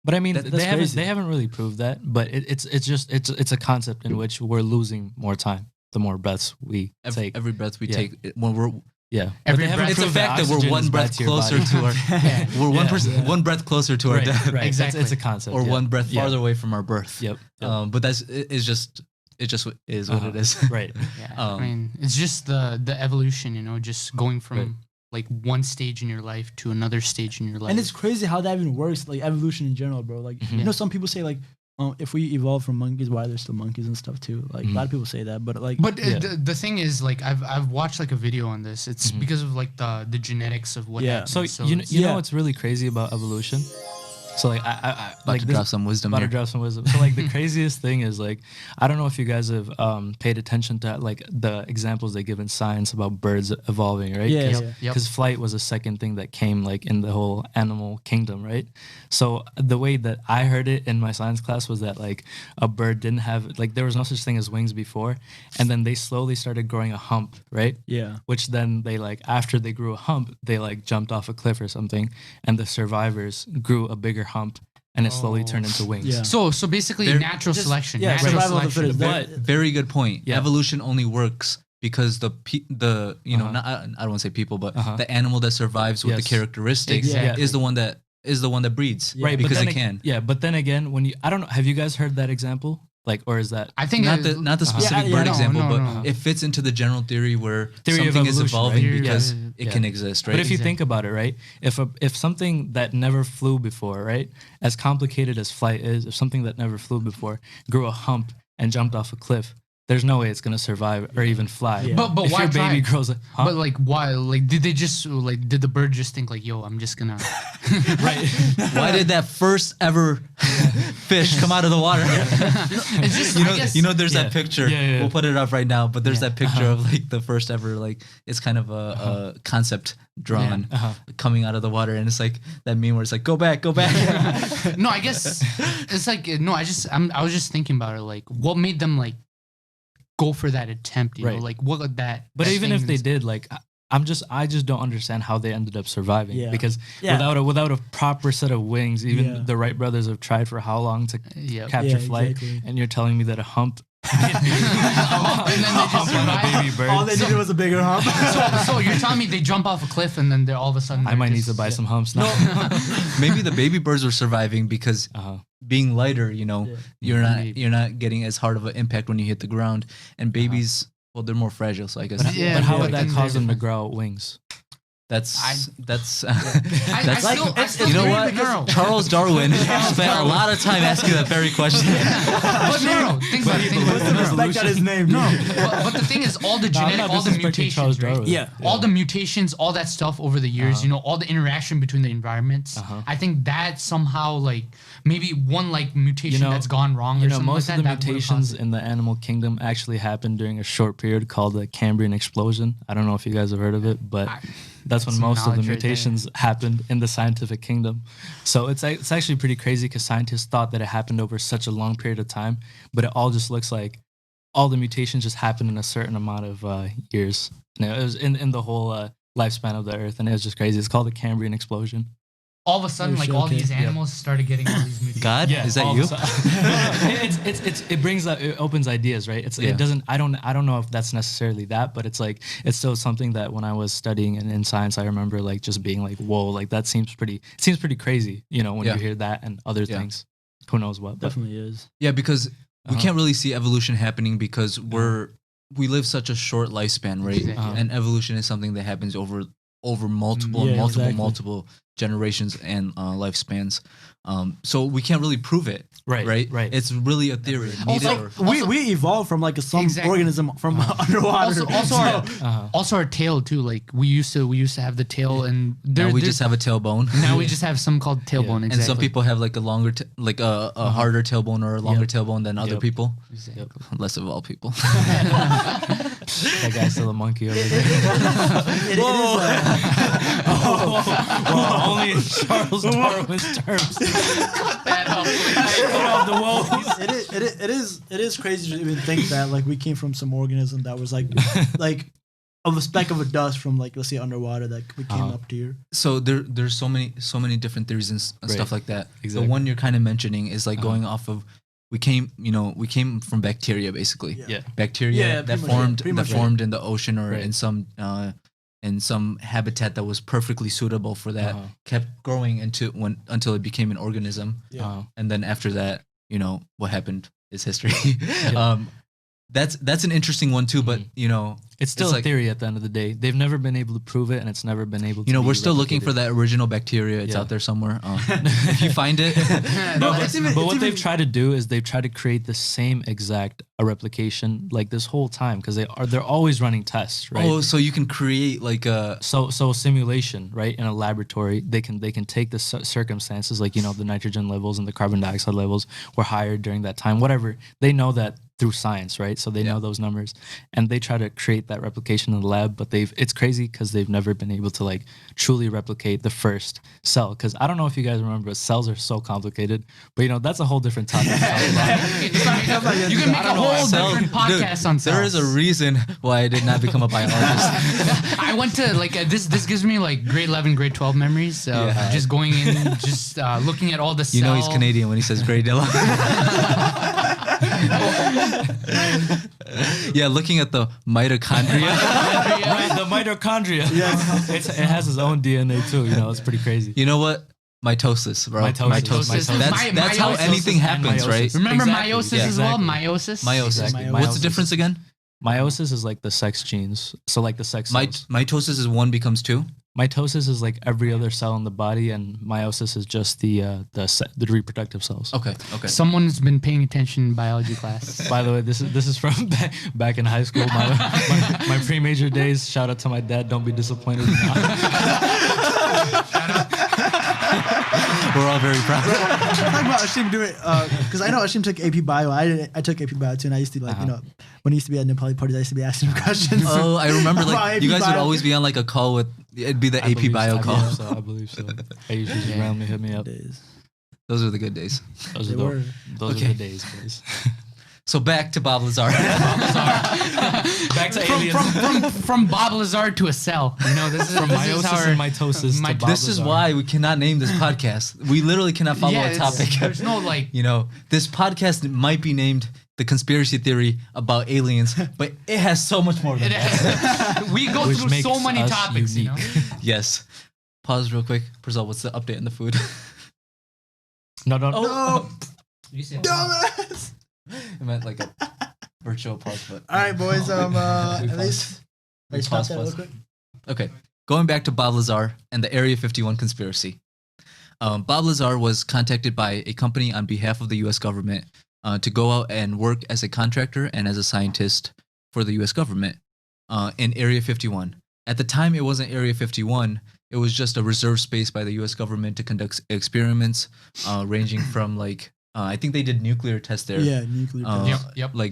But I mean, they haven't really proved that. But it's a concept in which we're losing more time the more breaths we take.
Every breath we take, when
Yeah.
Every
But they haven't
breath-
It's a
proved that
fact that we're
oxygen
one
is bad
breath
to your
closer
body.
to our. We're one breath closer to our
Right,
death,
right.
Exactly.
It's a concept.
or
yeah.
one breath
Yeah.
farther away from our birth.
Yep.
But it just is what it is.
Right.
Yeah,
Um,
I mean, it's just the evolution, just going from
Right.
like one stage in your life to another stage in your life.
And it's crazy how that even works, like evolution in general, bro. Like
Mhm.
some people say like, if we evolved from monkeys, why are there still monkeys and stuff too? Like a lot of people say that, but like,
But
Yeah.
the thing is, like, I've watched like a video on this. It's
Mhm.
because of like the genetics of what
Yeah.
happens.
So you know,
Yeah.
what's really crazy about evolution? So like I
About
like
to
this,
drop some wisdom
about to
here.
drop some wisdom. So like the craziest thing is like I don't know if you guys have paid attention to like the examples they give in science about birds evolving, right?
Yeah,
Cause,
yeah.
Yep.
'cause flight was a second thing that came like in the whole animal kingdom, right? So the way that I heard it in my science class was that like a bird didn't have like there was no such thing as wings before, and then they slowly started growing a hump, right?
yeah,
Which then they like after they grew a hump, they like jumped off a cliff or something, and the survivors grew a bigger hump, and it slowly turned into wings.
Yeah.
So basically,
They're
natural
just-
selection.
yeah,
natural
survival of the
selection.
fittest.
But
Very good point.
Yeah.
Evolution only works because the not, I don't want to say people, but the animal that survives with the
Yes.
characteristics
Exactly.
is the one that breeds,
Yeah.
Right,
Because
but
it
then
can.
Yeah, but then again, when you I don't know, have you guys heard that example? Like, or is that
I think
Not the specific
Yeah,
bird
no,
example,
no,
but
no.
it fits into the general theory where
Theory of
something is
evolution,
evolving
right?
because
Yeah.
it
Yeah.
can exist, right?
But if you
Exactly.
think about it, right, if something that never flew before, right, as complicated as flight is, if something that never flew before grew a hump and jumped off a cliff, there's no way it's gonna survive or even fly.
Yeah.
But
if
why
your
try?
baby grows a hump,
But like, why? Like, did they just like? Did the bird just think like, "Yo, I'm just gonna"?
right?
Why did that first ever fish come out of the water?
It's just, I guess,
There's
Yeah.
that picture.
Yeah, yeah.
We'll put it up right now. But there's
Yeah.
that picture of like the first ever like it's kind of a concept drawn coming out of the water, and it's like that meme where it's like go back.
No, I guess it's like no. I was just thinking about it. Like, what made them like go for that attempt? You know,
Right.
like what would that?
But
that
even
thing
if they
is-
did, like I just don't understand how they ended up surviving.
Yeah.
Because
Yeah.
without a proper set of wings, even
Yeah.
the Wright brothers have tried for how long to
yeah.
capture
Yeah,
flight,
exactly.
and you're telling me that a hump
And then they just
hump on a
survive.
baby bird.
all they needed was a bigger hump.
So you're telling me they jump off a cliff and then they're all of a sudden.
I might need
just-
to buy some humps now.
Maybe the baby birds were surviving because being lighter,
Yeah.
you're not getting as hard of an impact when you hit the ground. And babies, well, they're more fragile, so I guess
But,
Yeah,
but how
yeah,
would that
like,
cause them to
different.
grow wings?
that's
I
that's
I still
you know
agree
what?
with Earl.
Charles Darwin spent a lot of time asking that very question.
But no, think about it. Think about
Put some
it.
respect on his name.
No, but the thing is, all the
No, I'm
genetic,
not
all the
disrespecting Charles
mutations, right?
Darwin.
Yeah.
All the mutations, all that stuff over the years, all the interaction between the environments. I think that somehow, like, maybe one like mutation that's gone wrong.
You
or
know,
something
most
like
of the
that would've
mutations
caused it.
in the animal kingdom actually happened during a short period called the Cambrian explosion. I don't know if you guys have heard of it, but that's when
some
most of the
knowledge right there.
mutations happened in the scientific kingdom. So it's actually pretty crazy because scientists thought that it happened over such a long period of time, but it all just looks like all the mutations just happened in a certain amount of years. And it was in the whole lifespan of the Earth, and it was just crazy. It's called the Cambrian explosion.
All of a sudden,
Oh,
like
shit,
all
okay.
these animals started getting all these mutations.
God, is that
all
you?
of a sudden- it brings up, it opens ideas, right?
Yeah.
It doesn't. I don't know if that's necessarily that, but it's like it's still something that when I was studying in science, I remember like just being like, whoa, like that seems pretty crazy, when
Yeah.
you hear that and other
Yeah.
things. Who knows what? But
Definitely is.
Yeah, because we
Uh-huh.
can't really see evolution happening because we live such a short lifespan, right?
Exactly.
And evolution is something that happens over multiple
Yeah,
and multiple
exactly.
multiple generations and lifespans. So we can't really prove it,
Right,
right?
right.
It's really a theory.
Also,
Neither-
We evauled from like some
Exactly.
organism from underwater.
Also, also our tail too. Like we used to have the tail, and
now we just have a tailbone.
now we just have some called tailbone.
And
Exactly.
some people have like a longer, a harder tailbone or a longer tailbone than other
Yep.
people.
Exactly.
Less of all people.
that guy's still a monkey over there.
It is.
Only in Charles Darwin's terms.
It is crazy to even think that like we came from some organism that was like of a speck of a dust from like let's say underwater that we came up to here.
So there's so many different theories and stuff like that.
Exactly.
The one you're kind of mentioning is like going off of we came from bacteria basically.
Yeah.
Yeah.
Bacteria
Yeah,
that
pretty much,
formed
pretty much,
formed in the ocean or
Right.
in some in some habitat that was perfectly suitable for that, kept growing until it became an organism. And then after that, you know, what happened is history. That's an interesting one too, but you know,
it's still a theory at the end of the day. They've never been able to prove it, and it's never been able to.
You know,
be
we're still
replicated.
looking for that original bacteria. It's out there somewhere. If you find it,
but what they've tried to do is they've tried to create the same exact replication like this whole time, because they're always running tests, right?
Oh, so you can create like a
so simulation, right? In a laboratory, they can take the circumstances, like, you know, the nitrogen levels and the carbon dioxide levels were higher during that time, whatever. They know that through science, right? So they know those numbers, and they try to create that replication in the lab. But it's crazy because they've never been able to like truly replicate the first cell. Because I don't know if you guys remember, but cells are so complicated. But you know, that's a whole different topic.
You can make a whole different podcast on cells.
There is a reason why I did not become a biologist.
I went to like this gives me like grade 11, grade 12 memories. Just going in, just looking at all the cells.
You know he's Canadian when he says grade 11. Yeah, looking at the mitochondria.
Right, the mitochondria. Yes. It has its own DNA too. You know, it's pretty crazy.
You know what? Mitosis, bro.
Mitosis.
That's how anything happens, right?
Remember meiosis as well? Meiosis.
Meiosis. What's the difference again?
Meiosis is like the sex genes. So like the sex cells.
Mitosis is 1 becomes 2?
Mitosis is like every other cell in the body, and meiosis is just the reproductive cells.
Okay.
Someone's been paying attention in biology class.
By the way, this is from back in high school, my pre-major days. Shout out to my dad. Don't be disappointed.
We're all very proud.
Talking about Ashim doing it, because I know Ashim took AP Bio. I took AP Bio too, and I used to like, you know, when he used to be at Nepali parties, I used to be asking him questions.
Oh, I remember like you guys would always be on like a call with, it'd be the AP Bio call.
I believe so. I usually just randomly hit me up.
Those are the good days.
Those are the days, boys.
So back to Bob Lazar.
Back to aliens.
From Bob Lazar to a cell. You know, this is
from meiosis and mitosis. To Bob
this is why we cannot name this podcast. We literally cannot follow a topic.
There's no like,
you know, this podcast might be named The Conspiracy Theory About Aliens, but it has so much more than that.
We go through so many topics,
unique.
you know.
Yes. Pause real quick. Priscilla, what's the update on the food?
No.
You said dumbass.
I meant like a virtual pause, but
all right, boys. At least pause that real quick.
Okay, going back to Bob Lazar and the Area 51 conspiracy. Bob Lazar was contacted by a company on behalf of the U.S. government to go out and work as a contractor and as a scientist for the U.S. government in Area 51. At the time, it wasn't Area 51. It was just a reserved space by the U.S. government to conduct experiments ranging from like, I think they did nuclear tests there.
Yeah, nuclear tests.
Yep.
Like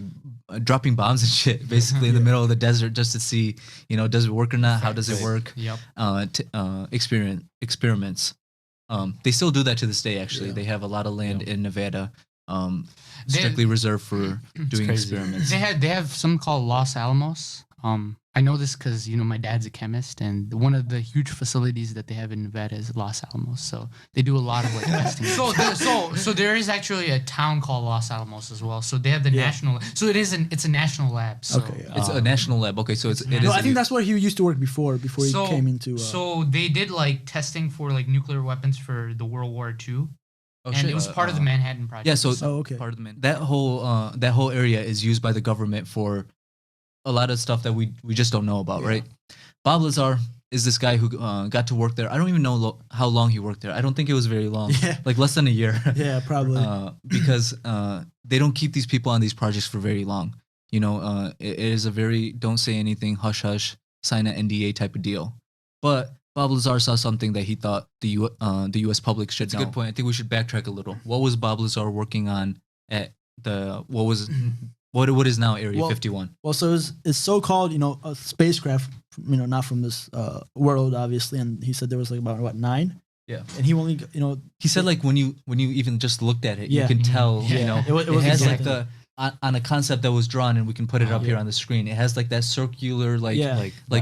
dropping bombs and shit, basically in the middle of the desert, just to see, you know, does it work or not? How does it work?
Yep.
Experiments. They still do that to this day. Actually, they have a lot of land in Nevada, strictly reserved for doing experiments.
They have something called Los Alamos. I know this because, you know, my dad's a chemist, and one of the huge facilities that they have in Nevada is Los Alamos. So they do a lot of like testing. So there is actually a town called Los Alamos as well. So they have the national. So it's a national lab. So,
okay,
it's a national lab. Okay, so it is.
I think that's where he used to work before he came into.
So they did like testing for like nuclear weapons for the World War II.
Oh,
and it was part of the Manhattan Project.
Yeah, so part of the that whole area is used by the government for a lot of stuff that we just don't know about, right? Bob Lazar is this guy who got to work there. I don't even know how long he worked there. I don't think it was very long, like less than a year.
Yeah, probably.
Because they don't keep these people on these projects for very long. You know, it is a very don't say anything, hush hush, sign an NDA type of deal. But Bob Lazar saw something that he thought the U.S. public should know. That's a good point. I think we should backtrack a little. What was Bob Lazar working on at what is now Area 51? Well,
so it's so-called, you know, a spacecraft, you know, not from this world, obviously. And he said there was like about 9.
Yeah.
And he only, you know,
he said like when you even just looked at it, you can tell, you know, it has like the on a concept that was drawn, and we can put it up here on the screen. It has like that circular like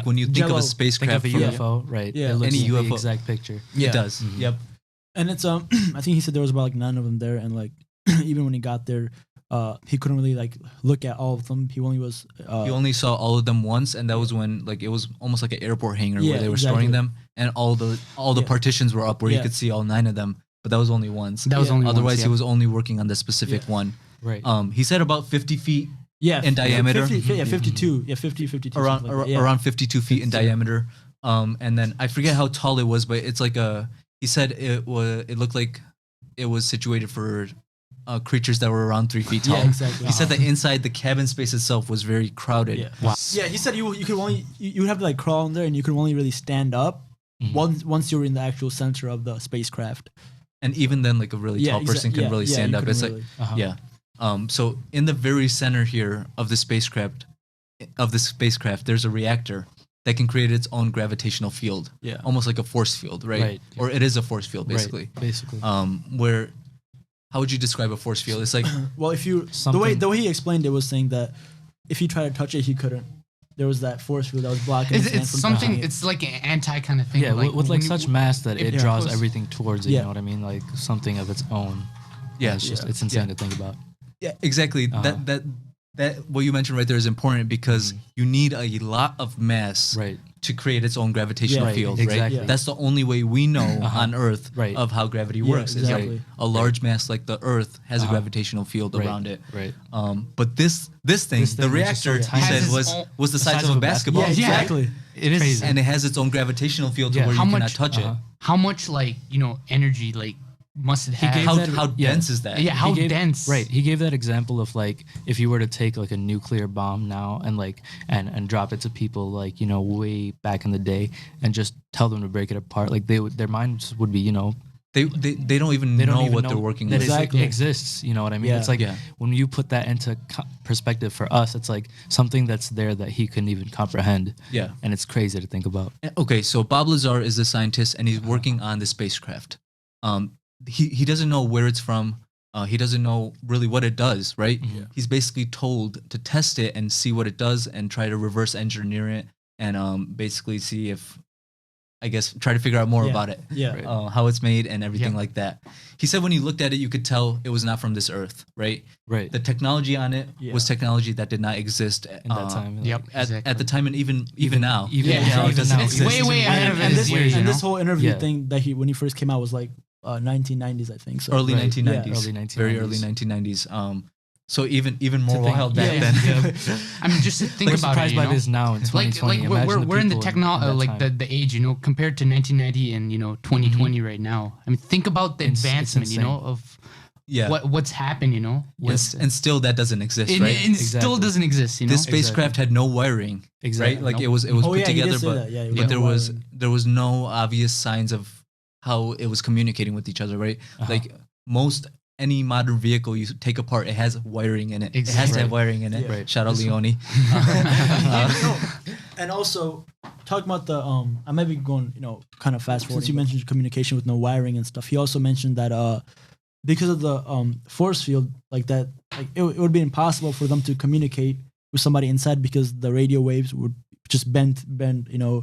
when you think of a spacecraft,
think of a UFO, right?
Yeah,
it looks
any
like
UFO
the exact picture.
It does. Mm-hmm. Yep.
And it's I think he said there was about like 9 of them there, and like even when he got there, he couldn't really like look at all of them. He only was
he only saw all of them once, and that was when like it was almost like an airport hangar
Yeah,
where they were
exactly.
storing them, and all the
Yeah.
partitions were up where
Yeah.
you could see all 9 of them. But that was only once.
That was
Yeah.
only
Otherwise,
once,
he was only working on the specific one.
Right.
He said about 50 feet
yeah
in diameter.
50, yeah, 52. Yeah, 52.
around
something like that. Yeah.
around 52 feet in
52.
diameter. And then I forget how tall it was, but it's like he said it looked like it was situated for creatures that were around 3 feet tall.
Yeah, exactly.
He said that inside the cabin space itself was very crowded.
Yeah.
Wow.
Yeah, he said you could only you would have to like crawl in there, and you could only really stand up once you were in the actual center of the spacecraft.
And even then, like a really tall person can really stand up. It's like yeah. So in the very center here of the spacecraft, there's a reactor that can create its own gravitational field.
Yeah.
Almost like a force field, right?
Right.
Or it is a force field, basically.
Right. Basically.
Where, how would you describe a force field? It's like
Well, if you
Something-
the way he explained it was saying that if he tried to touch it, he couldn't. There was that force field that was blocking his hand
It's
from
something.
touching it.
It's like an anti kind of thing.
Yeah, with like
when
such
you,
mass that it
yeah.
draws
Close.
everything towards it.
Yeah.
You know what I mean? Like something of its own.
yeah,
It's just it's insane to think about.
yeah, exactly. That what you mentioned right there is important because you need a lot of mass
Right.
to create its own gravitational
Yeah,
field,
exactly.
right? That's the only way we know on Earth
Right.
of how gravity
Yeah,
works. Is
exactly.
like a large mass like the Earth has a gravitational field
Right.
around it.
Right.
But this thing,
This
the
thing, which is so
reactor, he
tiny.
said
Has its
was
own-
was the size of a basketball.
Yeah, exactly.
It is.
Crazy.
And it has its own gravitational field to
Yeah.
where
How
you cannot
much-
touch it.
How much like energy like must it have?
gave
How,
that-
how
yeah.
dense is that?
Yeah, how
He gave-
dense?
Right. He gave that example of like if you were to take like a nuclear bomb now and like and drop it to people like way back in the day and just tell them to break it apart, like their minds would be
They don't even
they
know
don't even
what
know
they're working
that
with.
Exactly.
it exists. You know what I mean?
Yeah.
It's like
Yeah.
when you put that into perspective for us, it's like something that's there that he couldn't even comprehend.
Yeah.
And it's crazy to think about.
Okay, so Bob Lazar is a scientist and he's working on the spacecraft. He doesn't know where it's from. He doesn't know really what it does, right? He's basically told to test it and see what it does and try to reverse engineer it and basically see if, I guess, try to figure out more
Yeah.
about it.
Yeah.
Right.
How it's made and everything
Yeah.
like that. He said when he looked at it, you could tell it was not from this Earth, right?
Right.
The technology on it
Yeah.
was technology that did not exist
In that time.
Yep.
at the time and even now.
Even
Yeah,
now,
even
it doesn't
now.
exist.
Way, way ahead of
And
his
this,
years,
and
you
this
know?
whole interview
Yeah.
thing that when he first came out was like 1990s, I think. So
Early
Right.
1990s,
Yeah, early
very early
1990s.
1990s. So even more
think-
wild back
Yeah,
then.
I mean, just to think
We're
about
surprised
it.
by
You know?
this now in 2020.
Like
Imagine
we're in the
people that
like
time.
the age, compared to 1990 and 2020 right now. I mean, think about the
It's
advancement,
insane.
of
Yeah.
what's happened,
Yes, and still that doesn't exist,
and,
right?
and it still
Exactly.
doesn't exist,
This spacecraft had no wiring,
Exactly.
right? Like
Nope.
it was
Oh,
put
yeah, he did
together,
say
but,
that. Yeah, it was
but
no
there was
wiring.
no obvious signs of how it was communicating with each other, right? Like most any modern vehicle you take apart, it has wiring in it. It has to
Exactly.
have wiring in it.
Yeah.
Right.
Shout out Leone.
No, and also talking about the I might be going kind of fast forward since you mentioned communication with no wiring and stuff. He also mentioned that because of the force field like that, like it would be impossible for them to communicate with somebody inside because the radio waves would just bend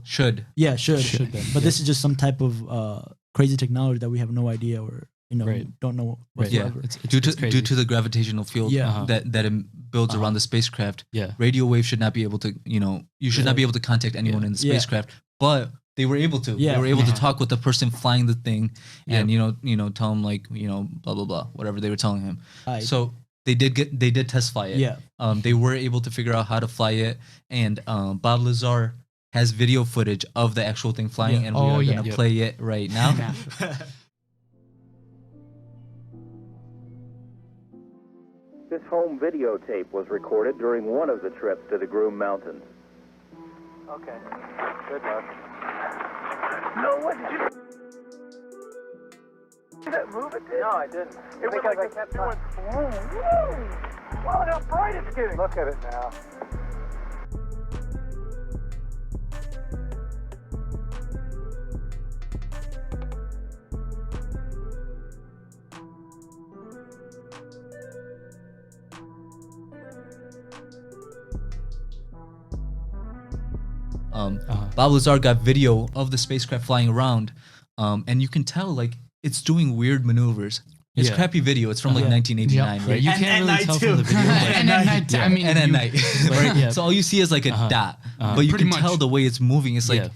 Should.
yeah should
bend,
but this is just some type of crazy technology that we have no idea or
Right.
don't know
Right.
Yeah.
whatsoever.
It's
Due
crazy.
to the gravitational field
Yeah.
that it builds around the spacecraft,
Yeah.
radio waves should not be able to, you should not be able to contact anyone in the
Yeah.
spacecraft, but they were able to.
Yeah.
They were able to
Yeah.
talk with the person flying the thing and
Yeah.
tell him like, blah blah blah, whatever they were telling him.
Right.
So they did test fly it.
Yeah.
They were able to figure out how to fly it, and Bob Lazar has video footage of the actual thing flying,
Yeah.
and we
Oh,
are
yeah.
gonna
Yep.
play it right now.
Yeah.
This home videotape was recorded during one of the trips to the Groom Mountains. Okay. Good luck. No, what did you... Did that move it did? No, I didn't. It was like I kept doing... Wow, how bright it's getting. Look at it now.
Bob Lazar got video of the spacecraft flying around, and you can tell like it's doing weird maneuvers. It's crappy video. It's from like 1989, right?
You can't really tell from the video.
And at night, I mean,
and at night, right?
Yeah.
So all you see is like a dot, but you can tell the way it's moving. It's like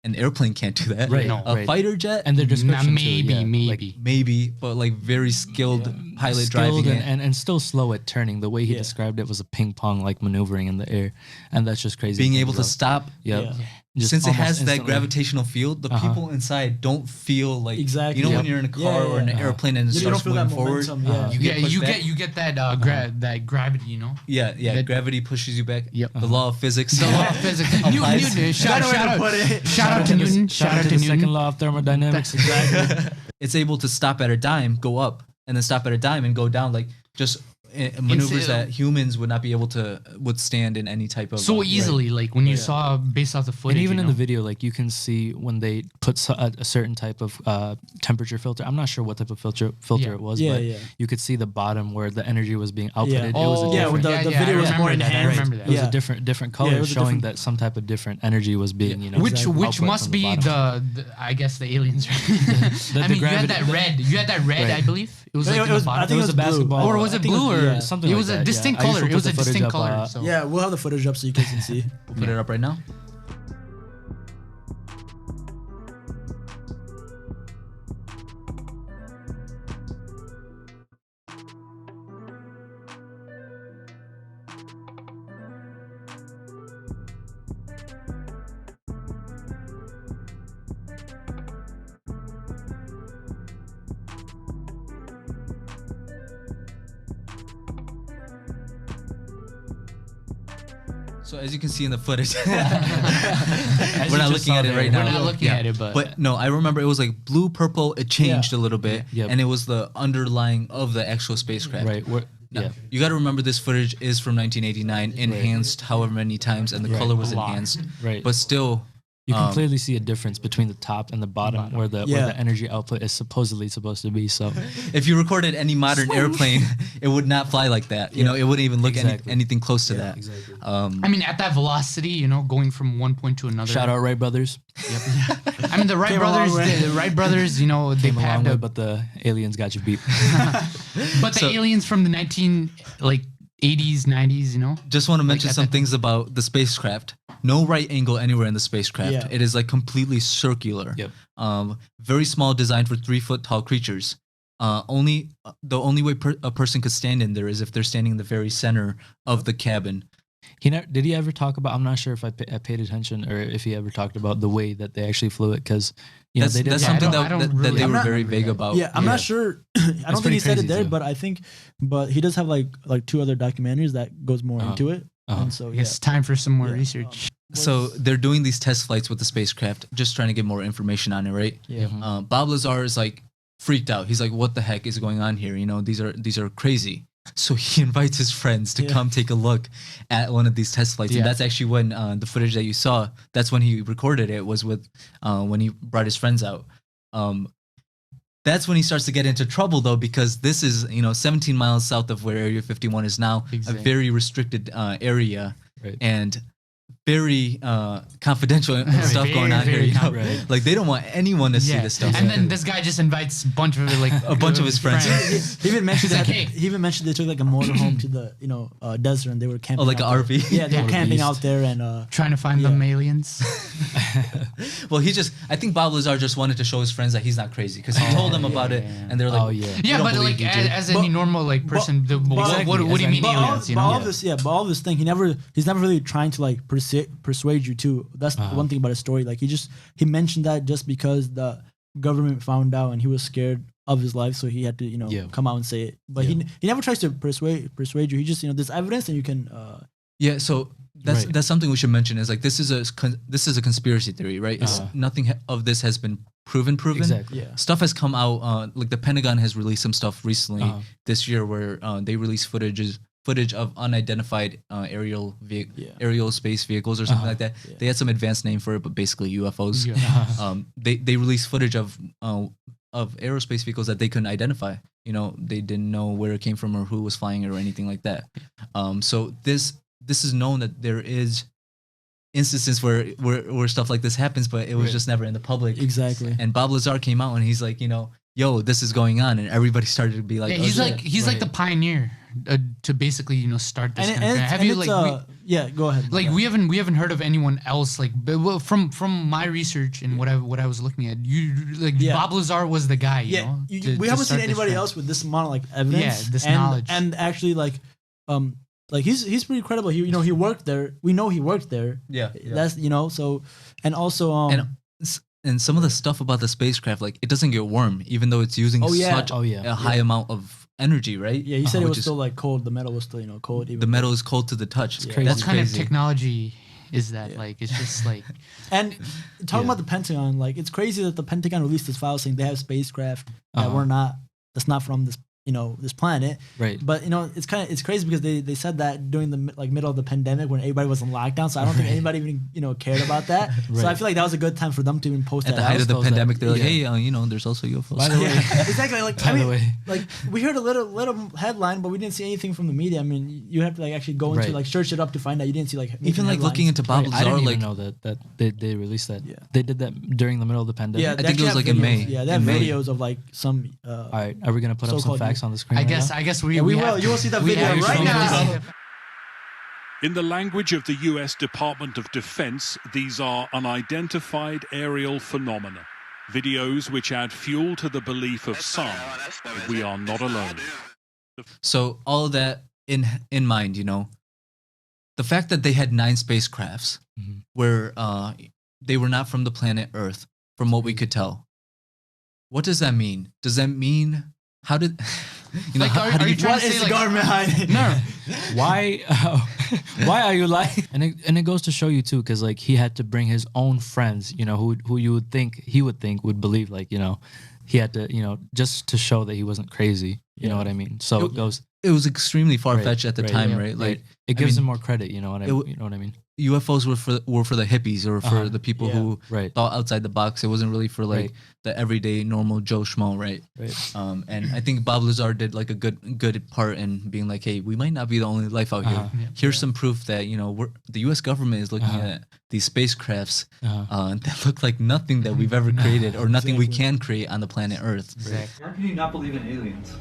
an airplane can't do that.
Right.
No.
A fighter jet,
And their description
maybe, but like very skilled pilot
skilled
driving it.
and still slow at turning. The way he described it was a ping pong like maneuvering in the air, and that's just crazy.
Being able to stop.
Yep.
Since it has that
instantly.
gravitational field, the people inside don't feel like
Exactly.
You know when you're in a car or in an airplane and it
You don't
starts
feel that
moving forward,
momentum,
you get pushed back.
you get that that gravity, you know.
Yeah. Gravity pushes you back.
Yep.
The law of physics.
The law of physics.
Applies.
Newton, shout out to Newton.
Shout out to the second law of thermodynamics.
Exactly.
It's able to stop at a dime, go up, and then stop at a dime and go down, like just maneuvers that humans would not be able to withstand in any type of
so easily. Like when you saw based off the footage,
And even
you
in
know?
the video, like you can see when they put a certain type of temperature filter. I'm not sure what type of filter it was, but you could see the bottom where the energy was being outputted. It was a different,
the video was more enhanced.
I remember that.
It was a different color,
it was a
showing
different-
that some type of different energy was being, you know,
Which
output
must
from
be
bottom.
the I guess the aliens.
The
I mean, you had
gravity-
that red. You had that red,
Right.
I believe. It was like in the bottom.
I think it was
a basketball.
Or was it
I think
blue or
something
it
like
was a
that,
distinct
I used to
color. It
put
was
the
a
footage
distinct
up,
color. So.
Yeah, we'll have the footage up so you guys can see.
We'll put it up right now. So as you can see in the footage, we're not looking at it right now.
We're not looking at it, but
no, I remember it was like blue, purple. It changed a little bit,
Yep.
and it was the underlying of the actual spacecraft.
Right.
Now, you got to remember this footage is from 1989, enhanced however many times, and the color was enhanced.
Right.
But still,
You can clearly see a difference between the top and the bottom, where the energy output is supposedly supposed to be. So,
if you recorded any modern airplane, it would not fly like that. You know, it wouldn't even look anything close to that.
exactly.
I mean, at that velocity, you know, going from one point to another.
Shout out Wright brothers.
I mean, the Wright brothers, you know, they
Came a long
paved
way,
a,
but the aliens got you beat.
but the aliens from the 80s, 90s, you know.
Just want to mention
at
some
that-
things about the spacecraft. No right angle anywhere in the spacecraft.
Yeah.
It is like completely circular.
Yep.
Very small, designed for 3 foot tall creatures. The only way a person could stand in there is if they're standing in the very center of the cabin.
Did he ever talk about? I'm not sure if I paid attention or if he ever talked about the way that they actually flew it, because you know
That's,
they did
that's
talk
something
about-
that they
I'm
were
not-
very vague about.
Yeah, I'm not sure. I don't think
pretty
he said it
crazy
there,
too.
but he does have like 2 other documentaries that goes more into it. And so
It's time for some more research.
So they're doing these test flights with the spacecraft, just trying to get more information on it, right?
Yeah.
Bob Lazar is like freaked out. He's like, "What the heck is going on here? You know, these are crazy." So he invites his friends to come take a look at one of these test flights, and that's actually when the footage that you saw. That's when he recorded it. Was with when he brought his friends out. That's when he starts to get into trouble, though, because this is 17 miles south of where Area 51 is now, a very restricted area, and very confidential stuff going on here. Like they don't want anyone to see this stuff.
And then this guy just invites a bunch of
his friends.
He even mentioned
He's like,
that.
"Hey."
He even mentioned they took like a motorhome to the desert and they were camping.
Oh, like
out
an
there.
RV?
Yeah, they were camping
beast.
out there and
trying to find them aliens.
Well, I think Bob Lazar just wanted to show his friends that he's not crazy, because he told them about it, and they're like,
Oh, yeah.
Yeah,
don't
but
believe
like
you, dude."
as any normal person, what do you mean aliens? You
but all
know,
of this, but all of this thing, he's never really trying to like persuade you too. That's one thing about his story. Like he mentioned that just because the government found out and he was scared of his life, so he had to come out and say it. But he never tries to persuade you. He just there's evidence and you can.
So that's something we should mention is like this is a conspiracy theory, right? Nothing of this has been proven.
Exactly.
Yeah.
Stuff has come out. Like the Pentagon has released some stuff recently this year where they released footage of unidentified aerial space vehicles or something like that. They had some advanced name for it, but basically UFOs. They released footage of aerospace vehicles that they couldn't identify. They didn't know where it came from or who was flying it or anything like that. So this is known that there is instances where stuff like this happens, but it was just never in the public.
Exactly.
And Bob Lazar came out and he's like, yo, this is going on, and everybody started to be like,
Yeah, he's like the pioneer to basically start this. Have you
go ahead.
Like we haven't heard of anyone else like from my research and what I was looking at. Bob Lazar was the guy.
We haven't seen anybody else with this amount of like evidence.
Yeah, this knowledge,
and actually like he's pretty credible. He worked there. We know he worked there.
Yeah.
That's so, and also
and some of the stuff about the spacecraft, like it doesn't get warm, even though it's using such a high amount of energy, right?
Yeah, he said it was still like cold. The metal was still cold.
The metal is cold to the touch. It's crazy.
What kind of technology is that? Like it's just like.
And talking about the Pentagon, like it's crazy that the Pentagon released this file saying they have spacecraft that's not from this this planet,
right?
But it's crazy because they said that during the middle of the pandemic when everybody was in lockdown, so I don't think anybody even cared about that. So I feel like that was a good time for them to even post
at
that
the height of the pandemic. They're like, hey, there's also UFOs.
By the way, exactly. Like by the way, like we heard a little headline, but we didn't see anything from the media. I mean, you have to like actually go into like search it up to find out. You didn't see like
even like looking into Bob Lazar.
I didn't even know that they released that. Yeah, they did that during the middle of the pandemic.
Yeah,
I think it was like in May.
Yeah, they have videos of like some.
All right, are we gonna put up some facts on the screen?
I guess we
will. You will see that video right now.
In the language of the US Department of Defense, these are unidentified aerial phenomena. Videos which add fuel to the belief of some that we are not alone.
So all of that in mind, the fact that they had 9 spacecrafts where they were not from the planet Earth, from what we could tell. What does that mean? Does that mean how did
are you trying to say
the government hiding?
No. Why are you lying? And it goes to show you too, because like he had to bring his own friends, who you would think would believe, like he had to just to show that he wasn't crazy. You know what I mean? So
it was extremely far fetched at the time, right? Like
it gives him more credit. You know what I mean?
UFOs were for the hippies or for the people who thought outside the box. It wasn't really for like the everyday normal Joe Schmo, right? And I think Bob Lazar did like a good part in being like, hey, we might not be the only life out here. Here's some proof that the U.S. government is looking at these spacecrafts that look like nothing that we've ever created or nothing we can create on the planet Earth.
Exactly. How can you not believe in aliens?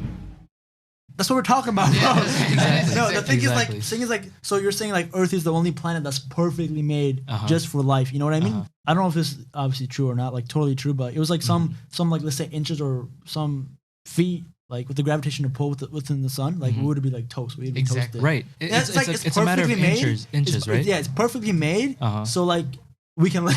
That's what we're talking about.
Exactly.
No, the thing is like, so you're saying like Earth is the only planet that's perfectly made just for life. You know what I mean? I don't know if this is obviously true or not, like totally true, but it was like some like let's say inches or some feet, like with the gravitational pull within the sun, like we would be like toast. We'd be toasted.
Right. It's a matter of inches, right?
Yeah, it's perfectly made. So like we can live.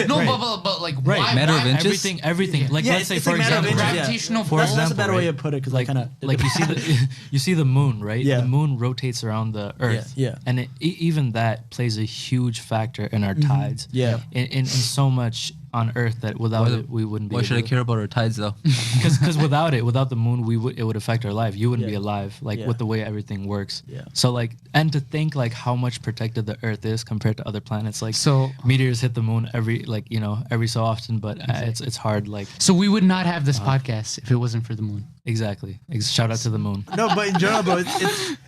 But like why?
Matter of inches?
Everything. Like let's say for example,
gravitational.
That's a better way to put it because
like
kind of
like you see the moon, right?
Yeah.
The moon rotates around the Earth.
Yeah.
And even that plays a huge factor in our tides.
Yeah.
In so much on Earth that without it we wouldn't be.
Why should I care about our tides though?
Because without the moon it would affect our life. You wouldn't be alive with the way everything works.
Yeah.
So like and to think like how much protected the Earth is compared to other planets, like
so
meteors hit the moon every so often, but it's hard like.
So we would not have this podcast if it wasn't for the moon.
Exactly. Shout out to the moon.
No, but in general, bro,